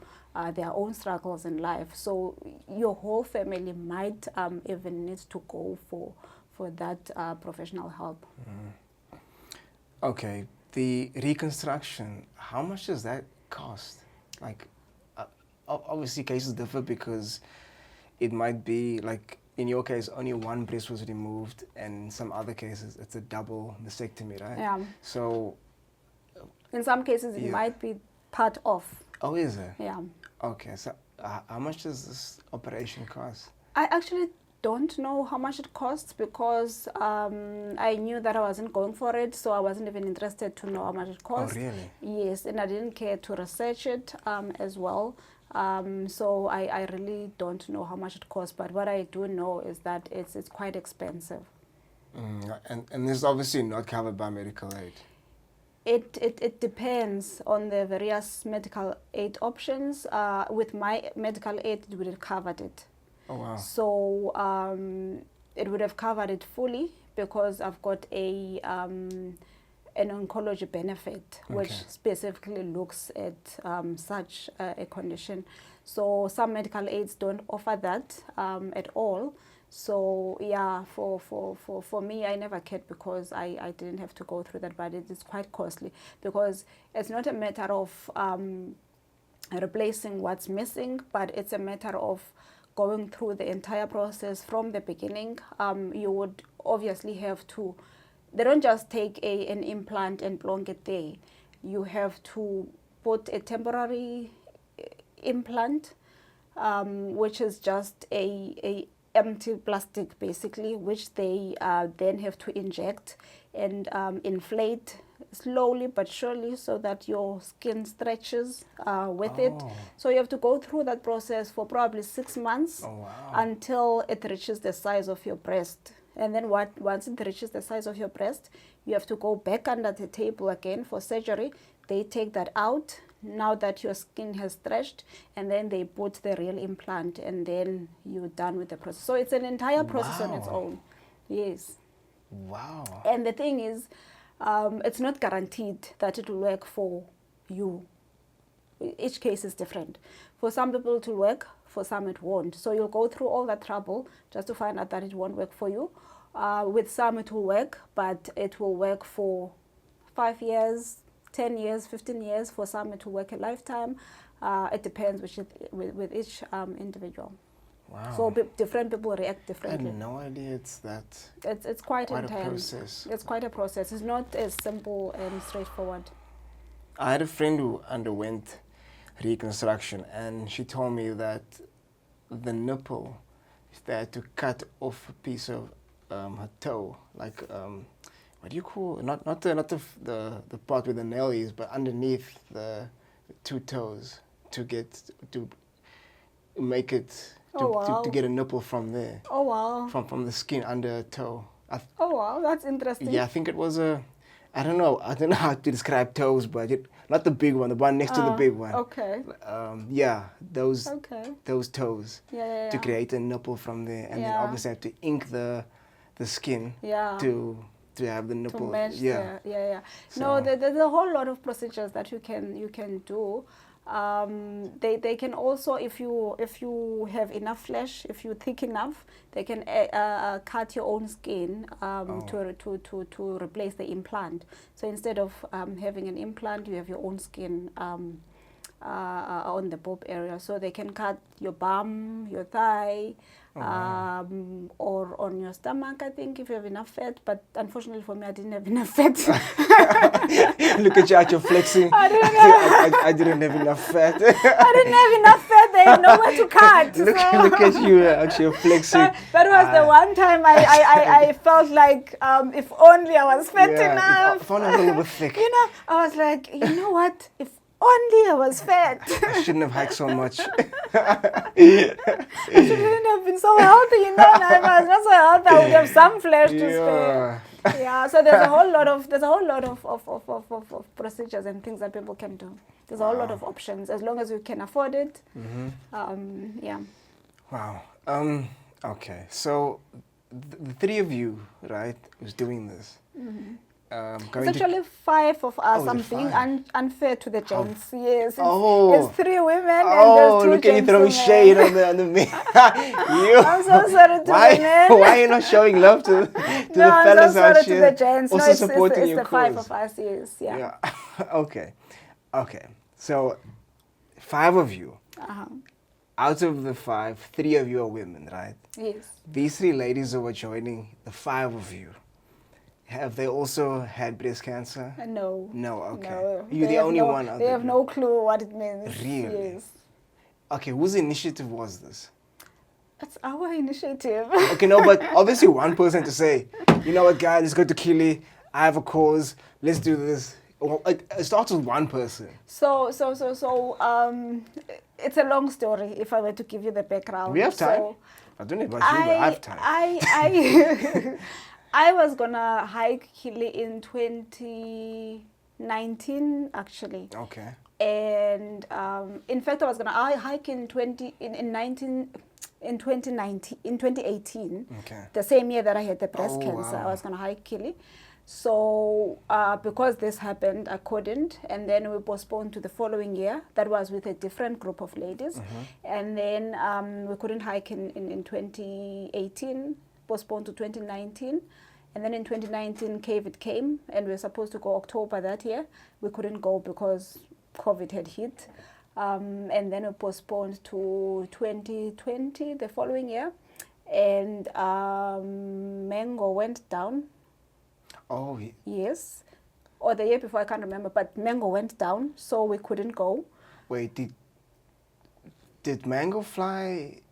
B: their own struggles in life. So your whole family might even need to go for that professional help.
A: Okay, the reconstruction, how much does that cost? Like, obviously cases differ, because it might be like, in your case, only one breast was removed, and in some other cases, it's a double mastectomy, right?
B: Yeah.
A: So,
B: in some cases, it might be part of.
A: Oh, is it?
B: Yeah.
A: Okay, so how much does this operation cost?
B: I actually don't know how much it costs, because I knew that I wasn't going for it, so I wasn't even interested to know how much it cost.
A: Oh, really?
B: Yes, and I didn't care to research it as well. So I really don't know how much it costs, but what I do know is that it's quite expensive.
A: And this is obviously not covered by medical aid.
B: It depends on the various medical aid options. With my medical aid, it would have covered it.
A: Oh, wow.
B: So it would have covered it fully, because I've got an oncology benefit, which specifically looks at such a condition. So some medical aids don't offer that at all. So yeah, for me, I never cared, because I didn't have to go through that, but it is quite costly, because it's not a matter of replacing what's missing, but it's a matter of going through the entire process from the beginning. You would obviously have to, they don't just take an implant and plonk it there. You have to put a temporary implant, which is just a empty plastic, basically, which they then have to inject and inflate slowly but surely, so that your skin stretches with it. So you have to go through that process for probably 6 months.
A: Oh, wow.
B: Until it reaches the size of your breast. And then once it reaches the size of your breast, you have to go back under the table again for surgery. They take that out, now that your skin has stretched, and then they put the real implant, and then you're done with the process. So it's an entire process on its own. Yes.
A: Wow.
B: And the thing is, it's not guaranteed that it will work for you. Each case is different. For some people it will work, for some it won't. So you'll go through all that trouble just to find out that it won't work for you. With some it will work, but it will work for 5 years, 10 years, 15 years. For some it will work a lifetime. It depends with each individual.
A: Wow.
B: So different people react differently.
A: I had no idea it's that.
B: It's quite intense.
A: A process.
B: It's quite a process. It's not as simple and straightforward.
A: I had a friend who underwent reconstruction, and she told me that the nipple, they had to cut off a piece of her toe, like what do you call, not the part where the nail is, but underneath the two toes, to make it to get a nipple from there.
B: Oh wow.
A: From the skin under a toe.
B: Oh wow, that's interesting.
A: Yeah, I think it was I don't know how to describe toes, but not the big one, the one next to the big one.
B: Okay.
A: Yeah, those toes.
B: Yeah.
A: To create a nipple from there, and then obviously have to ink the skin.
B: Yeah.
A: To have the nipple.
B: To match.
A: Yeah.
B: So, no, there's a whole lot of procedures that you can do. They can also, if you have enough flesh, if you're thick enough, they can cut your own skin to replace the implant. So instead of having an implant, you have your own skin on the boob area. So they can cut your bum, your thigh, or on your stomach, I think, if you have enough fat. But unfortunately for me, I didn't have enough fat.
A: Look at you out, you're flexing. I didn't have enough fat.
B: I didn't have enough fat. They had nowhere to cut.
A: Look at you out, you're flexing.
B: That was the one time I felt like if only I was fat enough.
A: I found a little bit thick.
B: You know, I was like, you know what? If only I was fat.
A: I shouldn't have hiked so much.
B: I shouldn't have been so healthy, you know. And I was not so healthy. I would have some flesh to spare. Yeah. So there's a whole lot of procedures and things that people can do. There's a whole lot of options as long as you can afford it. Yeah.
A: Wow. Okay. So the three of you, right, who's doing this.
B: It's actually 5 of us. I'm being unfair to the gents. Yes, it's 3 women and there's 2
A: look at you throwing shade on the men.
B: I'm so sorry to the men.
A: Why are you not showing love to the fellas out here?
B: I'm so sorry to the gents.
A: Also supporting your cause.
B: It's the 5 of us, yes. Yeah.
A: Okay. So 5 of you. Out of the 5, 3 of you are women, right?
B: Yes.
A: These 3 ladies who are joining, the 5 of you, have they also had breast cancer?
B: No.
A: No, okay.
B: No.
A: You're the only one out there.
B: They have no clue what it means.
A: Really?
B: Yes.
A: Okay, whose initiative was this?
B: It's our initiative.
A: Okay, no, but obviously one person to say, you know what, guys, let's go to Kili. I have a cause. Let's do this. It starts with one person.
B: So, it's a long story if I were to give you the background.
A: We have time. I don't know about you, but I have time.
B: I was gonna hike Kili in 2019, actually.
A: Okay.
B: And in fact, I was gonna hike in 2018.
A: Okay.
B: The same year that I had the breast cancer,
A: wow.
B: I was gonna hike Kili. So because this happened, I couldn't, and then we postponed to the following year. That was with a different group of ladies, and then we couldn't hike in 2018. Postponed to 2019, and then in 2019 COVID came and we were supposed to go October that year. We couldn't go because COVID had hit, and then we postponed to 2020, the following year, and mango went down.
A: Oh
B: yes, or the year before, I can't remember, but mango went down, so we couldn't go.
A: Wait, did mango fly?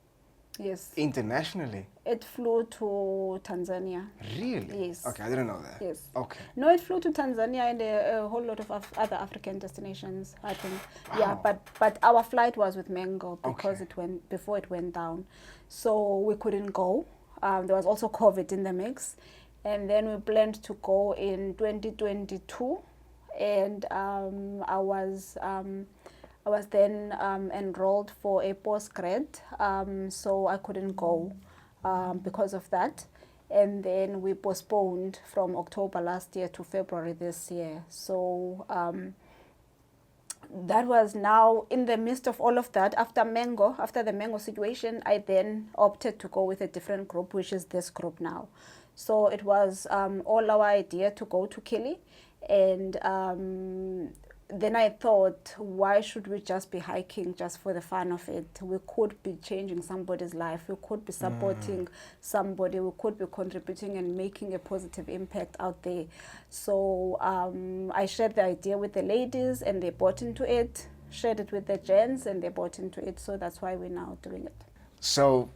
B: Yes.
A: Internationally?
B: It flew to Tanzania.
A: Really?
B: Yes.
A: Okay, I didn't know that.
B: Yes.
A: Okay.
B: No, it flew to Tanzania and a whole lot of other African destinations, I think. Wow. Yeah, but our flight was with Mango because it went before it went down. So we couldn't go. There was also COVID in the mix. And then we planned to go in 2022. And I was then enrolled for a postgrad, so I couldn't go because of that. And then we postponed from October last year to February this year. So that was now in the midst of all of that. After the mango situation, I then opted to go with a different group, which is this group now. So it was all our idea to go to Kili. And then I thought, why should we just be hiking just for the fun of it? We could be changing somebody's life. We could be supporting somebody. We could be contributing and making a positive impact out there. So I shared the idea with the ladies and they bought into it. Shared it with the gents and they bought into it. So that's why we're now doing it.
A: So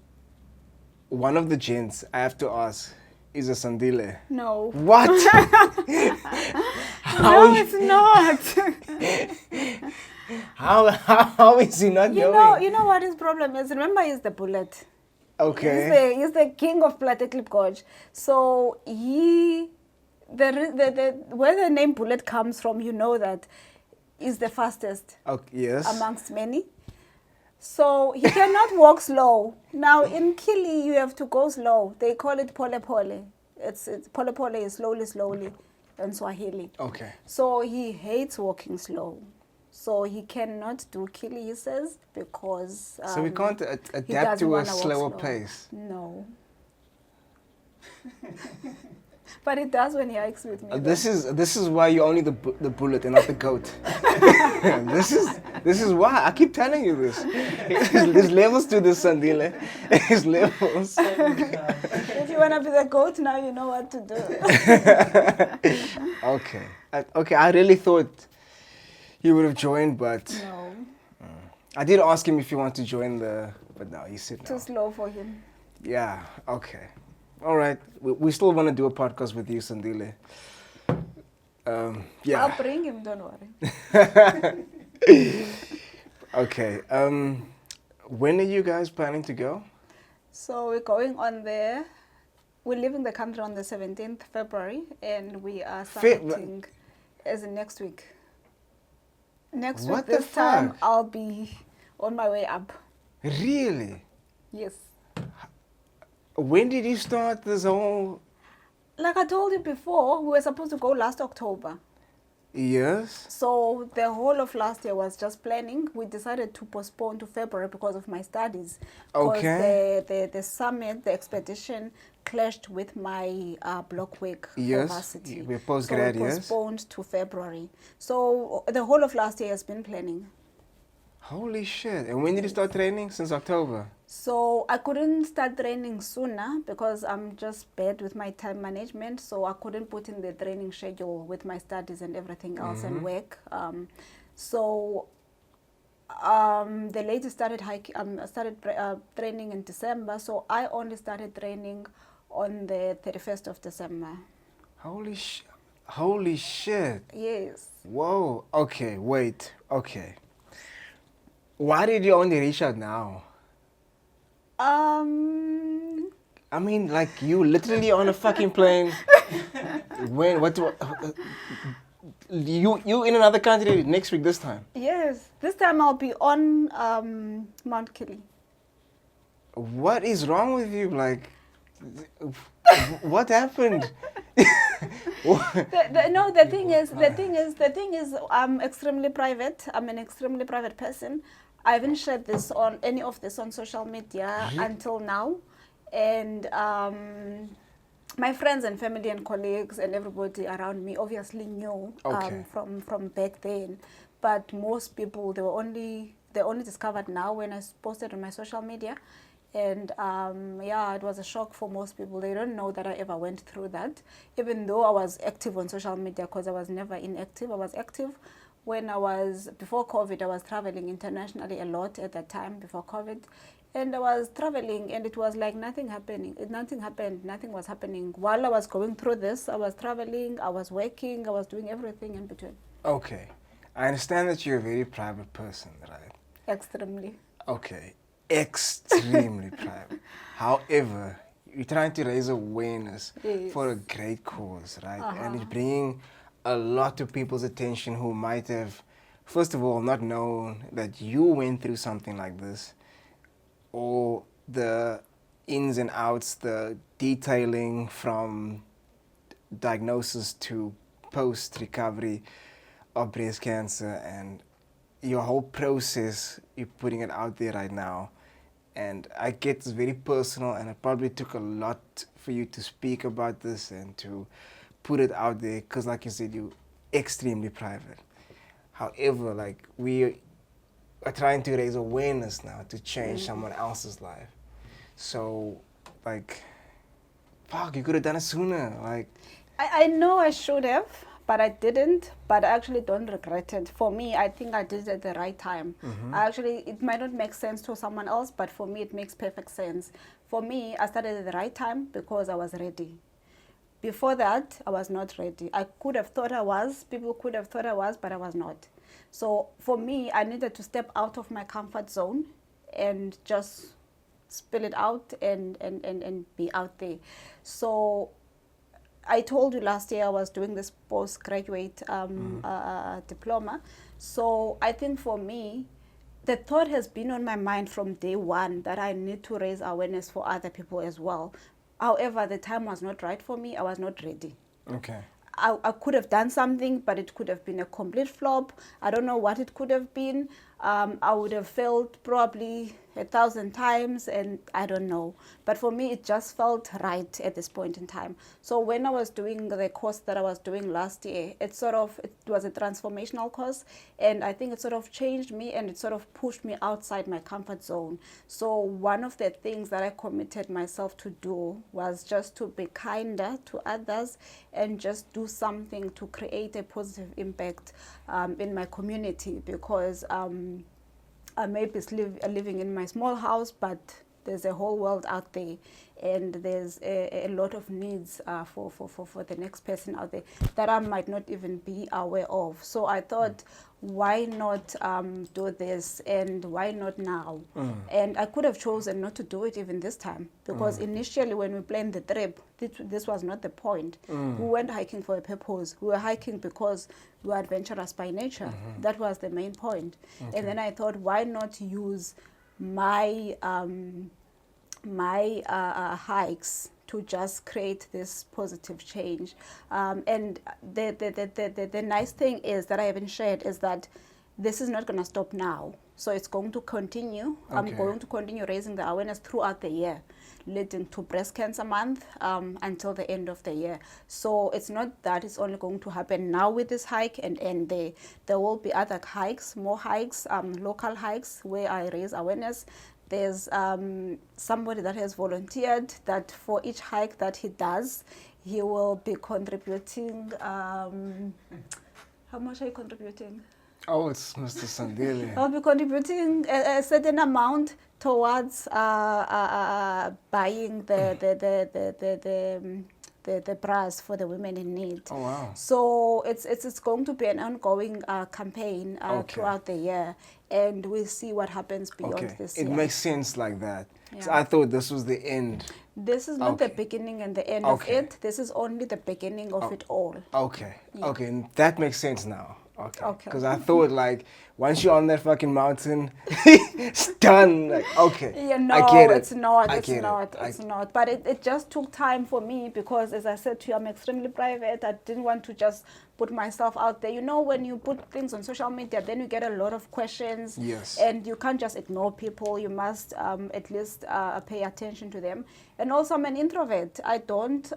A: one of the gents, I have to ask, is a Sandile.
B: No.
A: What?
B: No, it's not.
A: How is he not knowing?
B: You know what his problem is? Remember, he's the bullet.
A: Okay.
B: He's the king of Plateklip Gorge. So where the name Bullet comes from, you know that is the fastest
A: Yes.
B: amongst many. So he cannot walk slow. Now in Kili, you have to go slow. They call it pole pole. It's pole pole is slowly in Swahili.
A: Okay.
B: So he hates walking slow. So he cannot do Kili, he says, because
A: so we can't adapt to a slower pace.
B: No. But it does when he hikes with me.
A: This is why you're only the bullet and not the goat. this is why I keep telling you this. There's levels to this, Sandile. There's levels.
B: If you wanna be the goat now, you know what to do.
A: Okay. Okay. I really thought he would have joined, but
B: no.
A: I did ask him if he wanted to join but no, he said no.
B: Too slow for him.
A: Yeah. Okay. All right. We still want to do a podcast with you, Sandile. Yeah.
B: I'll bring him, don't worry.
A: Okay. When are you guys planning to go?
B: So we're going we're leaving the country on the 17th February, and we are starting as in next week. Next week, this time, I'll be on my way up.
A: Really?
B: Yes.
A: When did you start this whole...
B: Like I told you before, we were supposed to go last October.
A: Yes.
B: So the whole of last year was just planning. We decided to postpone to February because of my studies.
A: Okay.
B: The summit, the expedition clashed with my block work for varsity.
A: We're postgrad,
B: so we postponed to February. So the whole of last year has been planning.
A: Holy shit. And when did you start training? Since October?
B: So I couldn't start training sooner because I'm just bad with my time management. So I couldn't put in the training schedule with my studies and everything else and work. The lady started training in December. So I only started training on the 31st of December.
A: Holy shit.
B: Yes.
A: Whoa. Okay, wait. Okay. Why did you only reach out now? I mean, like, you literally on a fucking plane. You in another country next week this time?
B: Yes. This time I'll be on Mount Kili.
A: What is wrong with you? Like, what happened?
B: The thing is, I'm extremely private. I'm an extremely private person. I haven't shared any of this on social media until now, and my friends and family and colleagues and everybody around me obviously knew from back then, but most people they only discovered now when I posted on my social media. And it was a shock for most people. They don't know that I ever went through that, even though I was active on social media, because I was never inactive. I was active before COVID. I was traveling internationally a lot at that time before COVID, and I was traveling, and it was like nothing happened. Nothing was happening while I was going through this. I was traveling, I was working, I was doing everything in between.
A: Okay, I understand that you're a very private person, right?
B: Extremely.
A: Okay. Extremely private. However, you're trying to raise awareness for a great cause, right? And it's bringing a lot of people's attention who might have, first of all, not known that you went through something like this, or the ins and outs, the detailing from diagnosis to post-recovery of breast cancer, and your whole process, you're putting it out there right now. And I get it's very personal, and it probably took a lot for you to speak about this and to put it out there, because like you said, you're extremely private. However, like, we are trying to raise awareness now to change someone else's life. So, like, fuck, you could have done it sooner. Like,
B: I know I should have, but I didn't. But I actually don't regret it. For me, I think I did it at the right time. It might not make sense to someone else, but for me, it makes perfect sense. For me, I started at the right time because I was ready. before that, I was not ready. I could have thought I was, people could have thought I was, but I was not. So for me, I needed to step out of my comfort zone and just spill it out and be out there. So I told you last year I was doing this postgraduate diploma. So I think for me, the thought has been on my mind from day one that I need to raise awareness for other people as well. However, the time was not right for me. I was not ready.
A: Okay.
B: I could have done something, but it could have been a complete flop. I don't know what it could have been. I would have failed probably 1,000 times, and I don't know. But for me, it just felt right at this point in time. So when I was doing the course that I was doing last year, it was a transformational course, and I think it sort of changed me, and it sort of pushed me outside my comfort zone. So one of the things that I committed myself to do was just to be kinder to others and just do something to create a positive impact in my community, because I may be living in my small house, but there's a whole world out there, and there's a lot of needs for the next person out there that I might not even be aware of. So I thought, why not do this, and why not now? And I could have chosen not to do it even this time, because initially when we planned the trip, this was not the point. We weren't hiking for a purpose. We were hiking because we were adventurous by nature. That was the main point. Okay. And then I thought, why not use my hikes to just create this positive change. And the nice thing is that I haven't shared is that this is not going to stop now. So it's going to continue. Okay. I'm going to continue raising the awareness throughout the year, leading to Breast Cancer Month until the end of the year. So it's not that it's only going to happen now with this hike and end there. There will be other hikes, more hikes, local hikes where I raise awareness. There's somebody that has volunteered that for each hike that he does, he will be contributing. How much are you contributing?
A: Oh, it's Mr. Sandile.
B: I'll be contributing a certain amount towards buying the bras for the women in need.
A: Oh, wow.
B: So it's going to be an ongoing campaign throughout the year, and we'll see what happens beyond this year.
A: It makes sense like that. Yeah. So I thought this was the end.
B: This is not the beginning and the end of it. This is only the beginning of it all.
A: Okay. Yeah. Okay, and that makes sense now. Okay. Because I thought, like, once you're on that fucking mountain, it's done. Like, okay.
B: Yeah, no,
A: I get it.
B: It's not. But it just took time for me because, as I said to you, I'm extremely private. I didn't want to just put myself out there. You know, when you put things on social media, then you get a lot of questions.
A: Yes.
B: And you can't just ignore people. You must at least pay attention to them. And also, I'm an introvert. I don't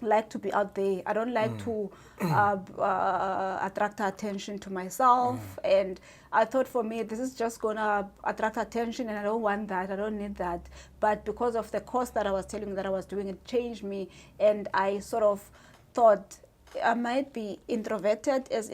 B: like to be out there. I don't like to attract attention to myself. And I thought, for me, this is just gonna attract attention, and I don't want that. I don't need that. But because of the course that I was telling you that I was doing, it changed me, and I sort of thought I might be introverted as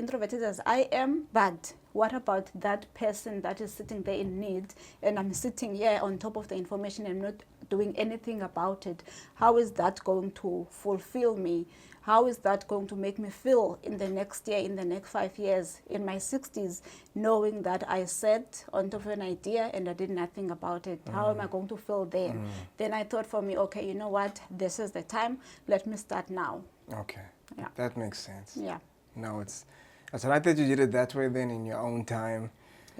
B: I am, but what about that person that is sitting there in need, and I'm sitting here on top of the information and not doing anything about it? How is that going to fulfill me? How is that going to make me feel in the next year, in the next 5 years, in my 60s, knowing that I sat on top of an idea and I did nothing about it? How am I going to feel then? Then I thought, for me, okay, you know what? This is the time. Let me start now.
A: Okay.
B: Yeah.
A: That makes sense.
B: Yeah.
A: No, it's right that you did it that way then, in your own time.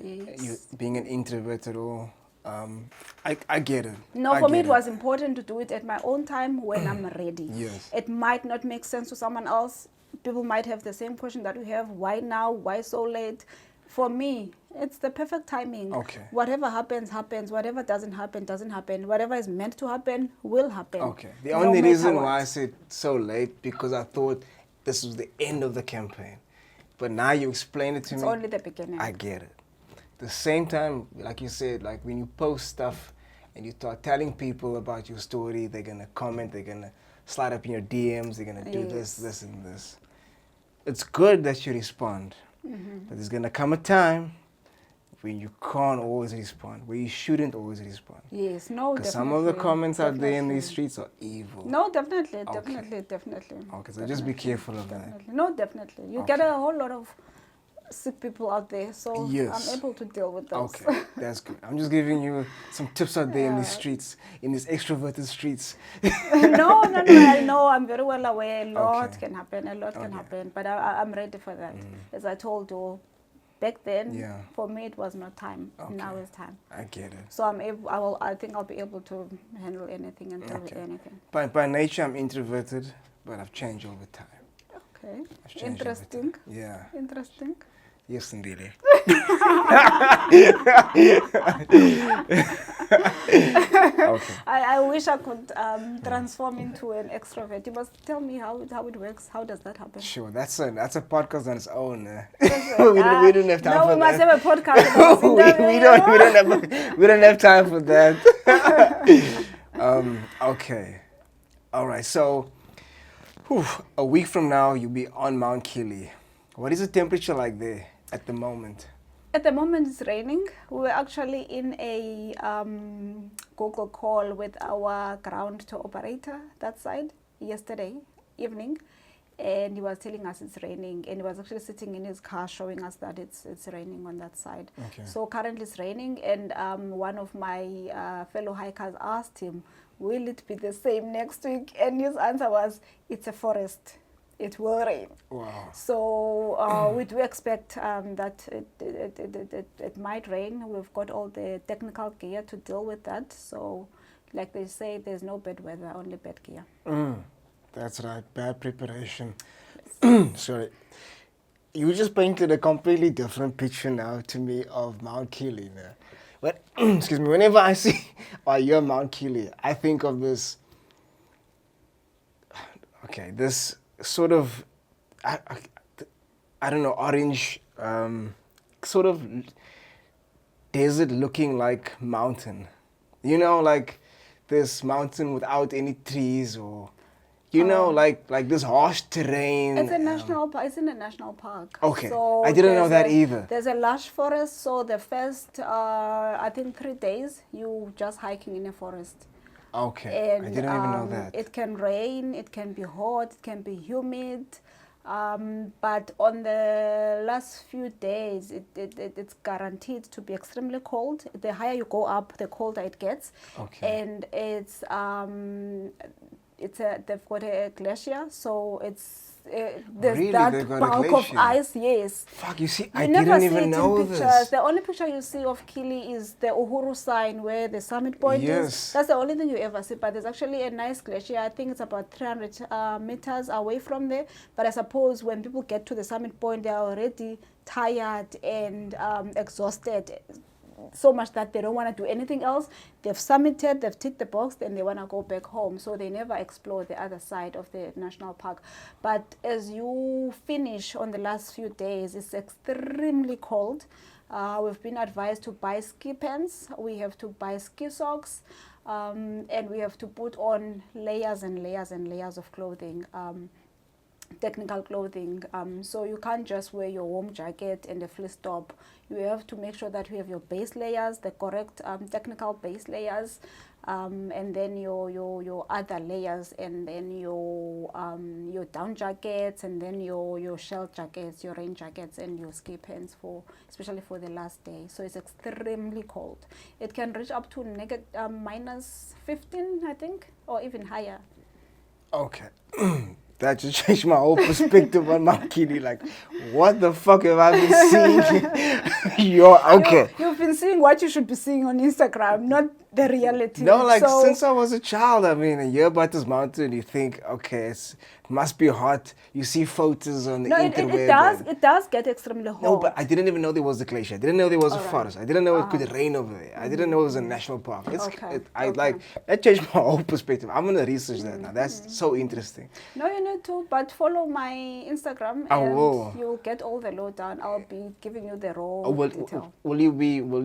B: Yes.
A: You being an introvert at all. I get it.
B: No, for me it was important to do it at my own time when I'm ready.
A: Yes.
B: It might not make sense to someone else. People might have the same question that we have. Why now? Why so late? For me, it's the perfect timing.
A: Okay.
B: Whatever happens, happens. Whatever doesn't happen, doesn't happen. Whatever is meant to happen, will happen.
A: Okay. The only reason why I said so late, because I thought this was the end of the campaign. But now you explain it to me.
B: It's only the beginning.
A: I get it. The same time, like you said, like when you post stuff and you start telling people about your story, they're going to comment, they're going to slide up in your DMs, they're going to do this, and this. It's good that you respond. But there's going to come a time when you can't always respond, where you shouldn't always respond.
B: Yes, no,
A: Because
B: definitely.
A: some of the comments out there in
B: Definitely.
A: these streets are evil.
B: No, definitely,
A: Okay.
B: definitely.
A: Okay, so just be careful of that.
B: Definitely. No, definitely. You
A: Okay.
B: get a whole lot of sick people out there, so
A: Yes.
B: I'm able to deal with those.
A: Okay, that's good. I'm just giving you some tips out there in these
B: Yeah.
A: streets, in these extroverted streets.
B: No, I know, I'm very well aware. A lot
A: Okay.
B: can happen, a lot can
A: Okay.
B: happen, but I'm ready for that. As I told you, back then,
A: Yeah.
B: for me it was not time.
A: Okay.
B: Now it's time.
A: I get it.
B: So I think I'll be able to handle anything and deal with
A: Okay.
B: anything.
A: By nature, I'm introverted, but I've changed over time.
B: Okay.
A: I've changed over
B: Interesting.
A: time. Yeah.
B: Interesting.
A: Yes, indeed. Okay.
B: I wish I could transform into an extrovert. You must tell me how it works. How does that happen?
A: Sure, that's a podcast on its own.
B: Listen,
A: we don't have time
B: no,
A: for
B: we must
A: that.
B: have a podcast about
A: we don't have time for that. Okay. All right. So, a week from now, you'll be on Mount Kili. What is the temperature like there at the moment?
B: At the moment, it's raining. We were actually in a Google call with our ground tour operator that side yesterday evening, and he was telling us it's raining, and he was actually sitting in his car showing us that it's raining on that side.
A: Okay.
B: So currently it's raining, and one of my fellow hikers asked him, will it be the same next week? And his answer was, it's a forest. It will rain.
A: Wow.
B: So we do expect that it might rain. We've got all the technical gear to deal with that. So like they say, there's no bad weather, only bad gear.
A: That's right. Bad preparation. Sorry. You just painted a completely different picture now to me of Mount Kili. But excuse me, whenever I see or hear Mount Kili, I think of this. Okay, this sort of, I don't know, orange, sort of desert-looking like mountain. You know, like this mountain without any trees or. You know, like this harsh terrain.
B: It's a national park. It's in a national park.
A: Okay,
B: So
A: I didn't know that either.
B: There's a lush forest. So the first, I think 3 days, you just hiking in a forest.
A: Okay,
B: And
A: I didn't even know that.
B: It can rain. It can be hot. It can be humid. But on the last few days, it's guaranteed to be extremely cold. The higher you go up, the colder it gets.
A: Okay.
B: And they've got a glacier, so there's
A: Really?
B: that
A: They've got a
B: bulk of
A: glacier?
B: ice. Yes.
A: Fuck, you see,
B: You
A: I
B: never
A: didn't
B: see
A: even
B: it
A: know
B: in pictures.
A: this.
B: The only picture you see of Kili is the Uhuru sign where the summit point
A: Yes.
B: is. That's the only thing you ever see. But there's actually a nice glacier. I think it's about 300 meters away from there. But I suppose when people get to the summit point, they are already tired and exhausted. So much that they don't want to do anything else. They've summited, they've ticked the box, then they want to go back home. So they never explore the other side of the national park. But as you finish on the last few days, it's extremely cold. We've been advised to buy ski pants. We have to buy ski socks. And we have to put on layers and layers and layers of clothing. Technical clothing, so you can't just wear your warm jacket and a fleece top. You have to make sure that you have your base layers, the correct technical base layers, and then your other layers, and then your down jackets, and then your shell jackets, your rain jackets, and your ski pants especially for the last day. So it's extremely cold. It can reach up to minus 15, I think, or even higher.
A: Okay. That just changed my whole perspective on Mount Kili. Like, what the fuck have I been seeing? Okay.
B: You've been seeing what you should be seeing on Instagram, not the reality.
A: No, like,
B: so,
A: since I was a child, I mean, you hear about this mountain, you think, okay, it must be hot. You see photos on the interweb.
B: It does get extremely hot.
A: No, but I didn't even know there was a glacier. I didn't know there was a forest. I didn't know it could rain over there. I didn't know it was a national park. That changed my whole perspective. I'm gonna research that now. That's so interesting.
B: No, you need to, but follow my Instagram
A: I
B: and
A: will.
B: you'll get all the lowdown. I'll be giving you the raw detail.
A: Will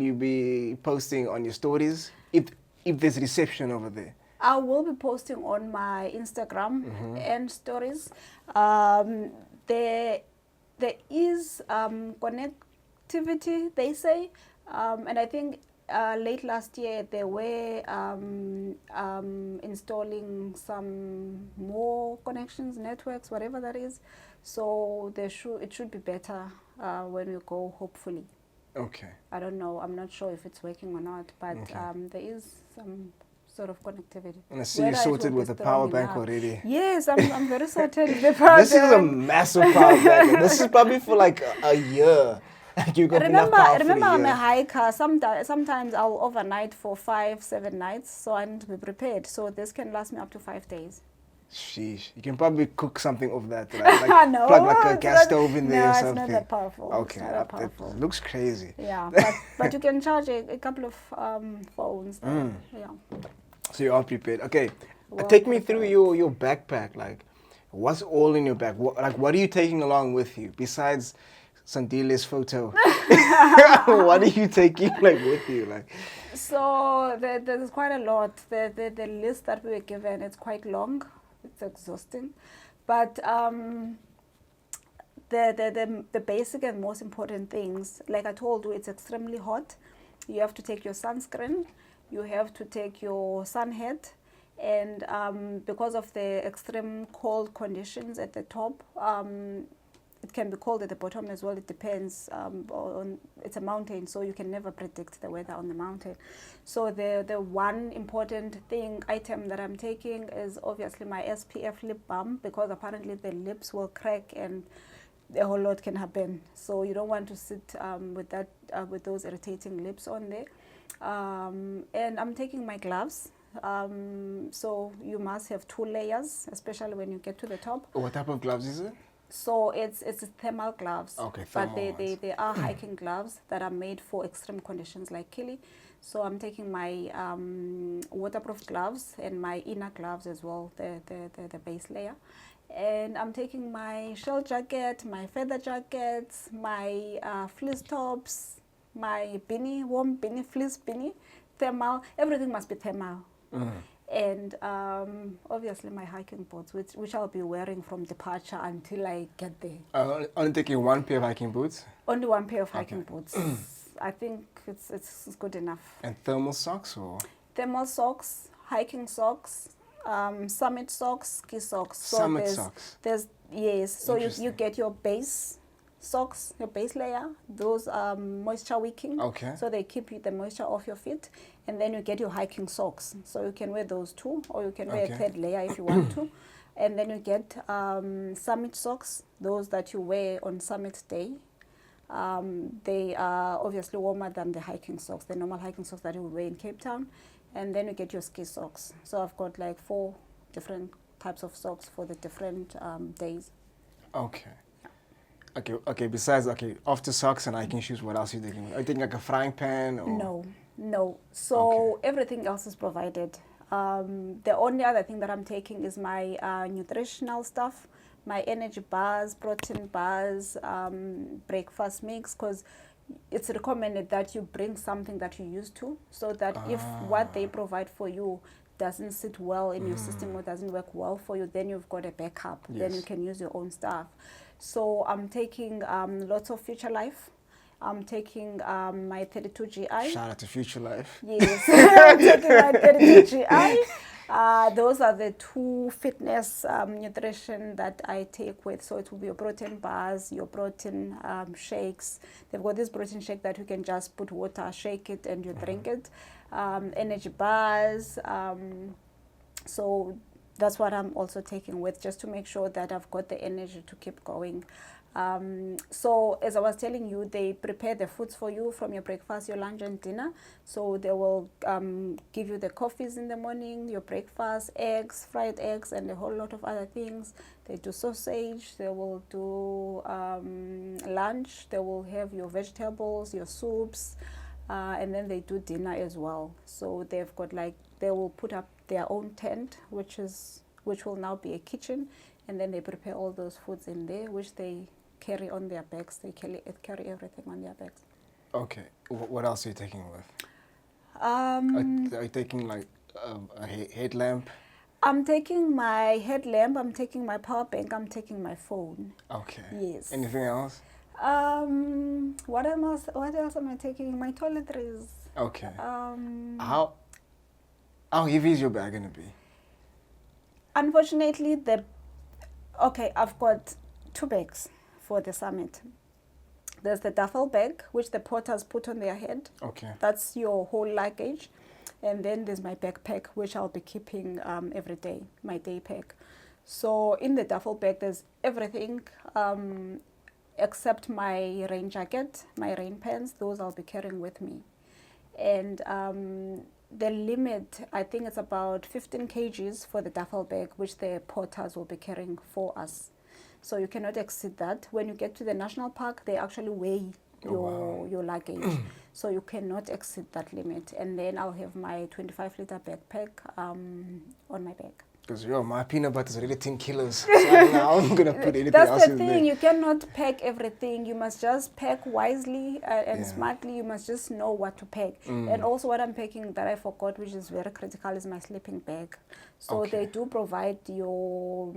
A: you be posting on your stories if there's reception over there?
B: I will be posting on my Instagram and stories. There is connectivity, they say. And I think late last year they were installing some more connections, networks, whatever that is. So it should be better when we go, hopefully.
A: Okay.
B: I don't know. I'm not sure if it's working or not, but
A: Okay.
B: there is some sort of connectivity.
A: And I see you sorted with the power bank already.
B: Yes, I'm very sorted with the power bank.
A: This is a massive power bank. This is probably for like a year. You got enough power for a year.
B: I'm a hiker. Sometimes I'll overnight for 5-7 nights, so I need to be prepared. So this can last me up to 5 days.
A: Sheesh. You can probably cook something off that, right? Like
B: No,
A: plug like a gas stove in there or
B: No,
A: something.
B: it's not that powerful.
A: Okay,
B: It's not that powerful.
A: it looks crazy.
B: Yeah, but you can charge a couple of phones. Yeah.
A: So you are prepared. Okay,
B: Well
A: take me
B: prepared.
A: through your backpack. Like, what's all in your bag? What are you taking along with you besides Sandile's photo? What are you taking with you?
B: So there's quite a lot. The list that we were given, it's quite long. It's exhausting, but the basic and most important things, like I told you, it's extremely hot. You have to take your sunscreen. You have to take your sun hat. And because of the extreme cold conditions at the top, it can be cold at the bottom as well. It depends it's a mountain, so you can never predict the weather on the mountain. So the one important item that I'm taking is obviously my SPF lip balm, because apparently the lips will crack and a whole lot can happen. So you don't want to sit with those irritating lips on there. And I'm taking my gloves. So you must have 2 layers, especially when you get to the top.
A: What type of gloves is it?
B: So it's thermal gloves.
A: Okay,
B: but
A: thermal
B: they are hiking gloves that are made for extreme conditions like Kili. So I'm taking my waterproof gloves and my inner gloves as well, the base layer. And I'm taking my shell jacket, my feather jackets, my fleece tops, my beanie, warm beanie, fleece beanie, thermal. Everything must be thermal. And obviously my hiking boots, which I'll be wearing from departure until I get there.
A: Only taking 1 pair of hiking boots?
B: Only 1 pair of hiking boots. I think it's good enough.
A: And thermal socks or?
B: Thermal socks, hiking socks, summit socks, ski socks. So
A: summit socks?
B: Yes. So you get your base socks, your base layer. Those are moisture wicking.
A: Okay.
B: So they keep the moisture off your feet. And then you get your hiking socks. So you can wear those 2, or you can wear a 3rd layer if you want to. And then you get summit socks, those that you wear on summit day. They are obviously warmer than the hiking socks, the normal hiking socks that you would wear in Cape Town. And then you get your ski socks. So I've got like 4 different types of socks for the different days.
A: Okay. Okay. Besides, after socks and hiking shoes, what else are you taking? Are you taking like a frying pan? Or?
B: No. So everything else is provided. The only other thing that I'm taking is my nutritional stuff, my energy bars, protein bars, breakfast mix, because it's recommended that you bring something that you're used to, so that if what they provide for you doesn't sit well in your system or doesn't work well for you, then you've got a backup.
A: Yes.
B: Then you can use your own stuff. So I'm taking lots of Future Life. I'm taking my 32 GI.
A: Shout out to Future Life.
B: Yes, I'm taking my 32 GI. Those are the 2 fitness nutrition that I take with. So it will be your protein bars, your protein shakes. They've got this protein shake that you can just put water, shake it, and you drink it. Energy bars. So that's what I'm also taking with, just to make sure that I've got the energy to keep going. So as I was telling you, they prepare the foods for you from your breakfast, your lunch and dinner. So they will give you the coffees in the morning, your breakfast, eggs, fried eggs, and a whole lot of other things. They do sausage, they will do lunch, they will have your vegetables, your soups, and then they do dinner as well. So they've got they will put up their own tent, which will now be a kitchen, and then they prepare all those foods in there, which they carry on their bags. They carry everything on their bags.
A: Okay. What else are you taking with? Are you taking a headlamp?
B: I'm taking my headlamp. I'm taking my power bank. I'm taking my phone.
A: Okay.
B: Yes.
A: Anything else?
B: What else? What else am I taking? My toiletries.
A: Okay. How heavy is your bag gonna be?
B: Unfortunately, I've got 2 bags for the summit. There's the duffel bag, which the porters put on their head.
A: Okay.
B: That's your whole luggage. And then there's my backpack, which I'll be keeping every day, my day pack. So in the duffel bag, there's everything except my rain jacket, my rain pants. Those I'll be carrying with me. And the limit, I think it's about 15 kgs for the duffel bag, which the porters will be carrying for us. So you cannot exceed that. When you get to the national park, they actually weigh your luggage. So you cannot exceed that limit. And then I'll have my 25-liter backpack on my back.
A: Because my peanut butter is already 10 kilos. So I don't know how I'm going to put anything else in there.
B: That's the thing. You cannot pack everything. You must just pack wisely and smartly. You must just know what to pack. And also what I'm packing that I forgot, which is very critical, is my sleeping bag. So they do provide your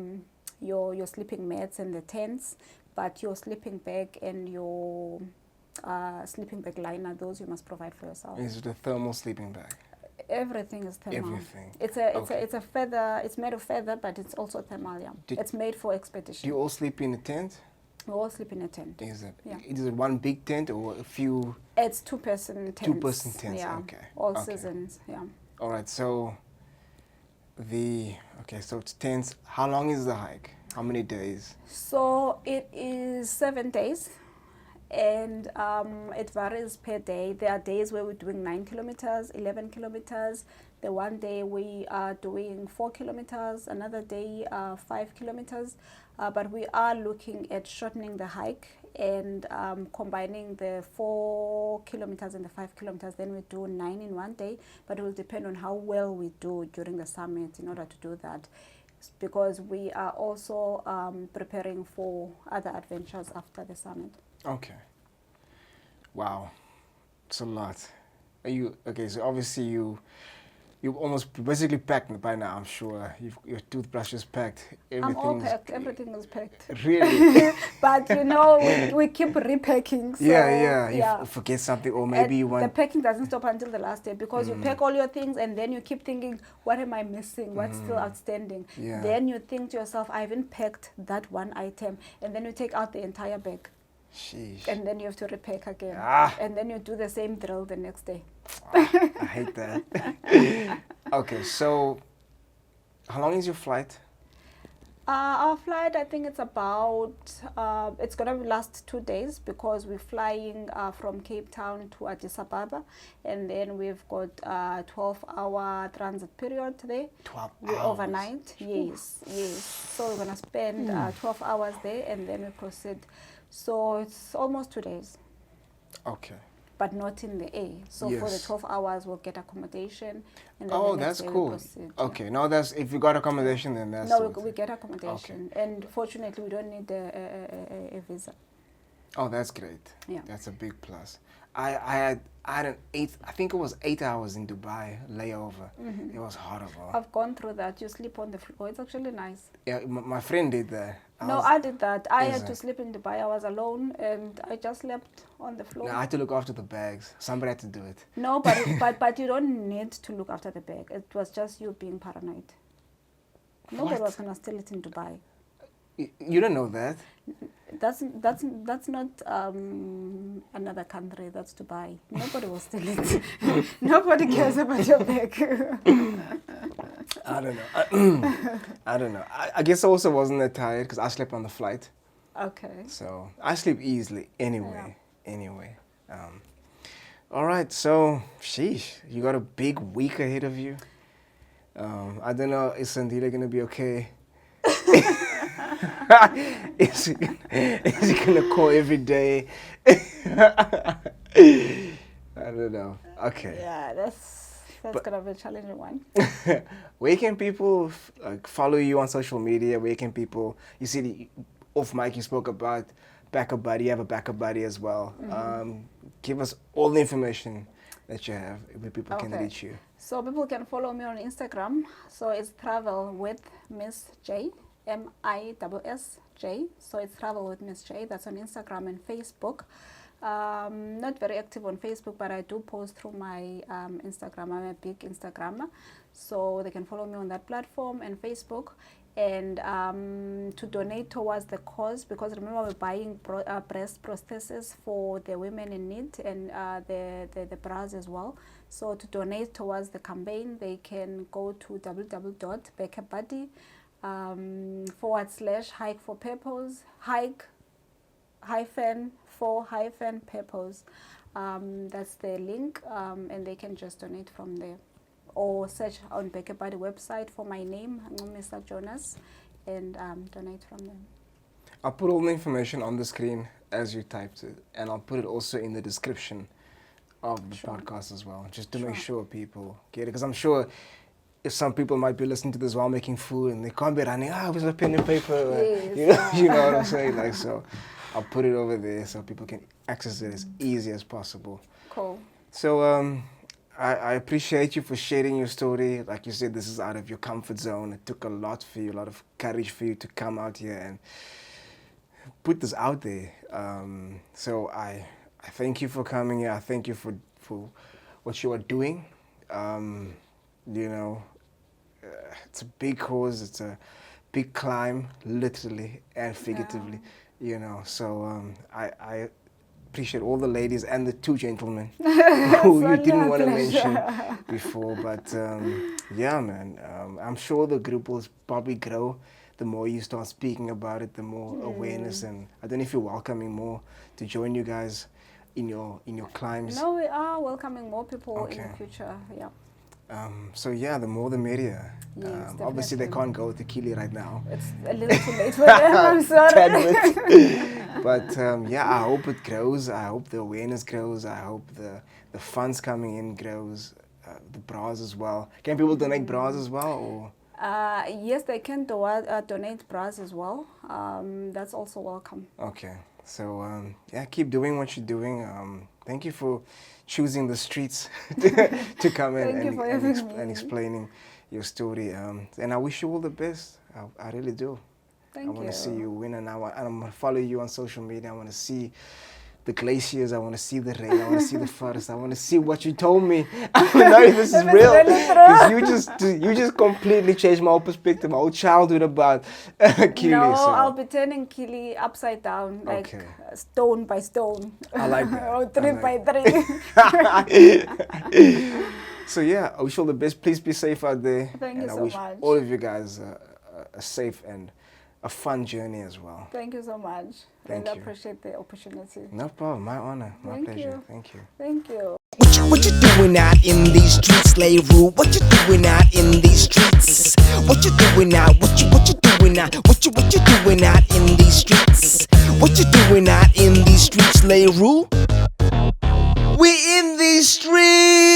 B: sleeping mats and the tents, but your sleeping bag and your sleeping bag liner, those you must provide for yourself.
A: Is it a thermal sleeping bag?
B: Everything is thermal.
A: Everything.
B: It's a feather. It's made of feather, but it's also thermal. Yeah. It's made for expedition.
A: Do you all sleep in a tent?
B: We all sleep in a tent.
A: Is it?
B: Yeah.
A: Is it one big tent or a few?
B: It's 2-person tents.
A: 2-person tents.
B: Yeah.
A: Okay.
B: All seasons. Yeah.
A: All right. So so it's tents. How long is the hike? How many days?
B: So it is 7 days. And it varies per day. There are days where we're doing 9 kilometers, 11 kilometers. The one day we are doing 4 kilometers, another day 5 kilometers. But we are looking at shortening the hike and combining the 4 kilometers and the 5 kilometers. Then we do 9 in one day. But it will depend on how well we do during the summit in order to do that. Because we are also preparing for other adventures after the summit. Okay.
A: Wow. It's a lot. Are you okay? So obviously you almost basically packed by now. I'm sure your toothbrush is packed.
B: I'm all packed. Everything is packed.
A: Really?
B: But we keep repacking. So,
A: You forget something, or maybe you want.
B: The packing doesn't stop until the last day because you pack all your things and then you keep thinking, what am I missing? What's still outstanding?
A: Yeah.
B: Then you think to yourself, I haven't packed that one item, and then you take out the entire bag.
A: Sheesh.
B: And then you have to repack again. And then you do the same drill the next day.
A: I hate that. Okay, so how long is your flight?
B: Our flight, I think it's about, it's going to last 2 days because we're flying from Cape Town to Addis Ababa. And then we've got a 12-hour transit period today.
A: 12
B: We're
A: hours?
B: Overnight. Yes. So we're going to spend 12 hours there and then we proceed. So it's almost 2 days.
A: Okay.
B: But not in the air. So for the 12 hours, we'll get accommodation. And then
A: that's cool. Okay, no, if you got accommodation, then that's...
B: No, we get accommodation. Okay. And fortunately, we don't need a visa.
A: Oh, that's great.
B: Yeah.
A: That's a big plus. I had I think it was 8 hours in Dubai layover. It was horrible.
B: I've gone through that. You sleep on the floor. It's actually nice.
A: Yeah, my friend did that.
B: I did that. I had to sleep in Dubai. I was alone and I just slept on the floor.
A: No, I had to look after the bags. Somebody had to do it.
B: No, but you don't need to look after the bag. It was just you being paranoid. Nobody was going to steal it in Dubai.
A: You don't know that.
B: That's not another country. That's Dubai. Nobody will steal it. Nobody cares about your bag.
A: I don't know. I don't know. I guess I also wasn't that tired because I slept on the flight.
B: Okay.
A: So I sleep easily anyway. Yeah. Anyway. All right. So, sheesh, you got a big week ahead of you. I don't know. Is Sandile gonna be okay? Is he gonna call every day? I don't know. Okay.
B: Yeah, that's gonna be a challenging one.
A: Where can people follow you on social media? Where can people? You see, off mic you spoke about backup buddy. You have a backup buddy as well. Give us all the information that you have where people can reach you.
B: So people can follow me on Instagram. So it's Travel with Miss J. MISSJ. So it's Travel with Miss J. That's on Instagram and Facebook. Not very active on Facebook, but I do post through my Instagram. I'm a big Instagrammer, so they can follow me on that platform and Facebook. And to donate towards the cause, because remember we're buying breast prosthesis for the women in need and the bras as well. So to donate towards the campaign, they can go to www.bekebuddy/hike for purpose, hike-for-purpose. That's the link, and they can just donate from there. Or search on Bekebuddy website for my name, Ncumisa Jonas, and donate from them.
A: I'll put all the information on the screen as you typed it, and I'll put it also in the description of the podcast as well, just to make sure people get it. Because I'm sure if some people might be listening to this while making food and they can't be running, where's a pen and paper?
B: Yes.
A: You know what I'm saying? Like, so I'll put it over there so people can access it as easy as possible.
B: Cool.
A: So I appreciate you for sharing your story. Like you said, this is out of your comfort zone. It took a lot for you, a lot of courage for you to come out here and put this out there. So I thank you for coming here. I thank you for what you are doing. It's a big cause. It's a big climb, literally and figuratively. So I appreciate all the ladies and the two gentlemen who you didn't want to mention before. But yeah, man, I'm sure the group will probably grow. The more you start speaking about it, the more awareness, and I don't know if you're welcoming more to join you guys in your climbs.
B: No, we are welcoming more people in the future. Yeah.
A: So yeah, the more the merrier.
B: Yes,
A: obviously they can't go to Kili right now.
B: It's a little too late for them, I'm sorry.
A: But yeah, I hope it grows. I hope the awareness grows. I hope the funds coming in grows. The bras as well. Can people donate bras as well? Or?
B: Yes, they can donate bras as well. That's also welcome.
A: Okay. So yeah, keep doing what you're doing. Thank you for choosing the streets to come in and explaining your story. And I wish you all the best. I really do.
B: Thank you.
A: I want to see you win, and I'm going to follow you on social media. I want to see the glaciers. I want to see the rain. I want to see the forest. I want to see what you told me. I don't know if this is real. Because you just completely changed my whole perspective, my whole childhood about Kili.
B: No, so I'll be turning Kili upside down, like stone by stone.
A: I like that.
B: Or three by three.
A: So yeah, I wish you all the best. Please be safe out there.
B: Thank you so much.
A: I wish all of you guys a safe and a fun journey as well.
B: Thank you so much.
A: Thank you.
B: I appreciate the opportunity.
A: No problem. My honor. My pleasure. Thank you.
B: Thank you.
C: What you doing out in these streets, Leroy? What you doing out in these streets? What you doing out? What you doing out? What you doing out in these streets? What you doing out in these streets, Leroy? We in these streets.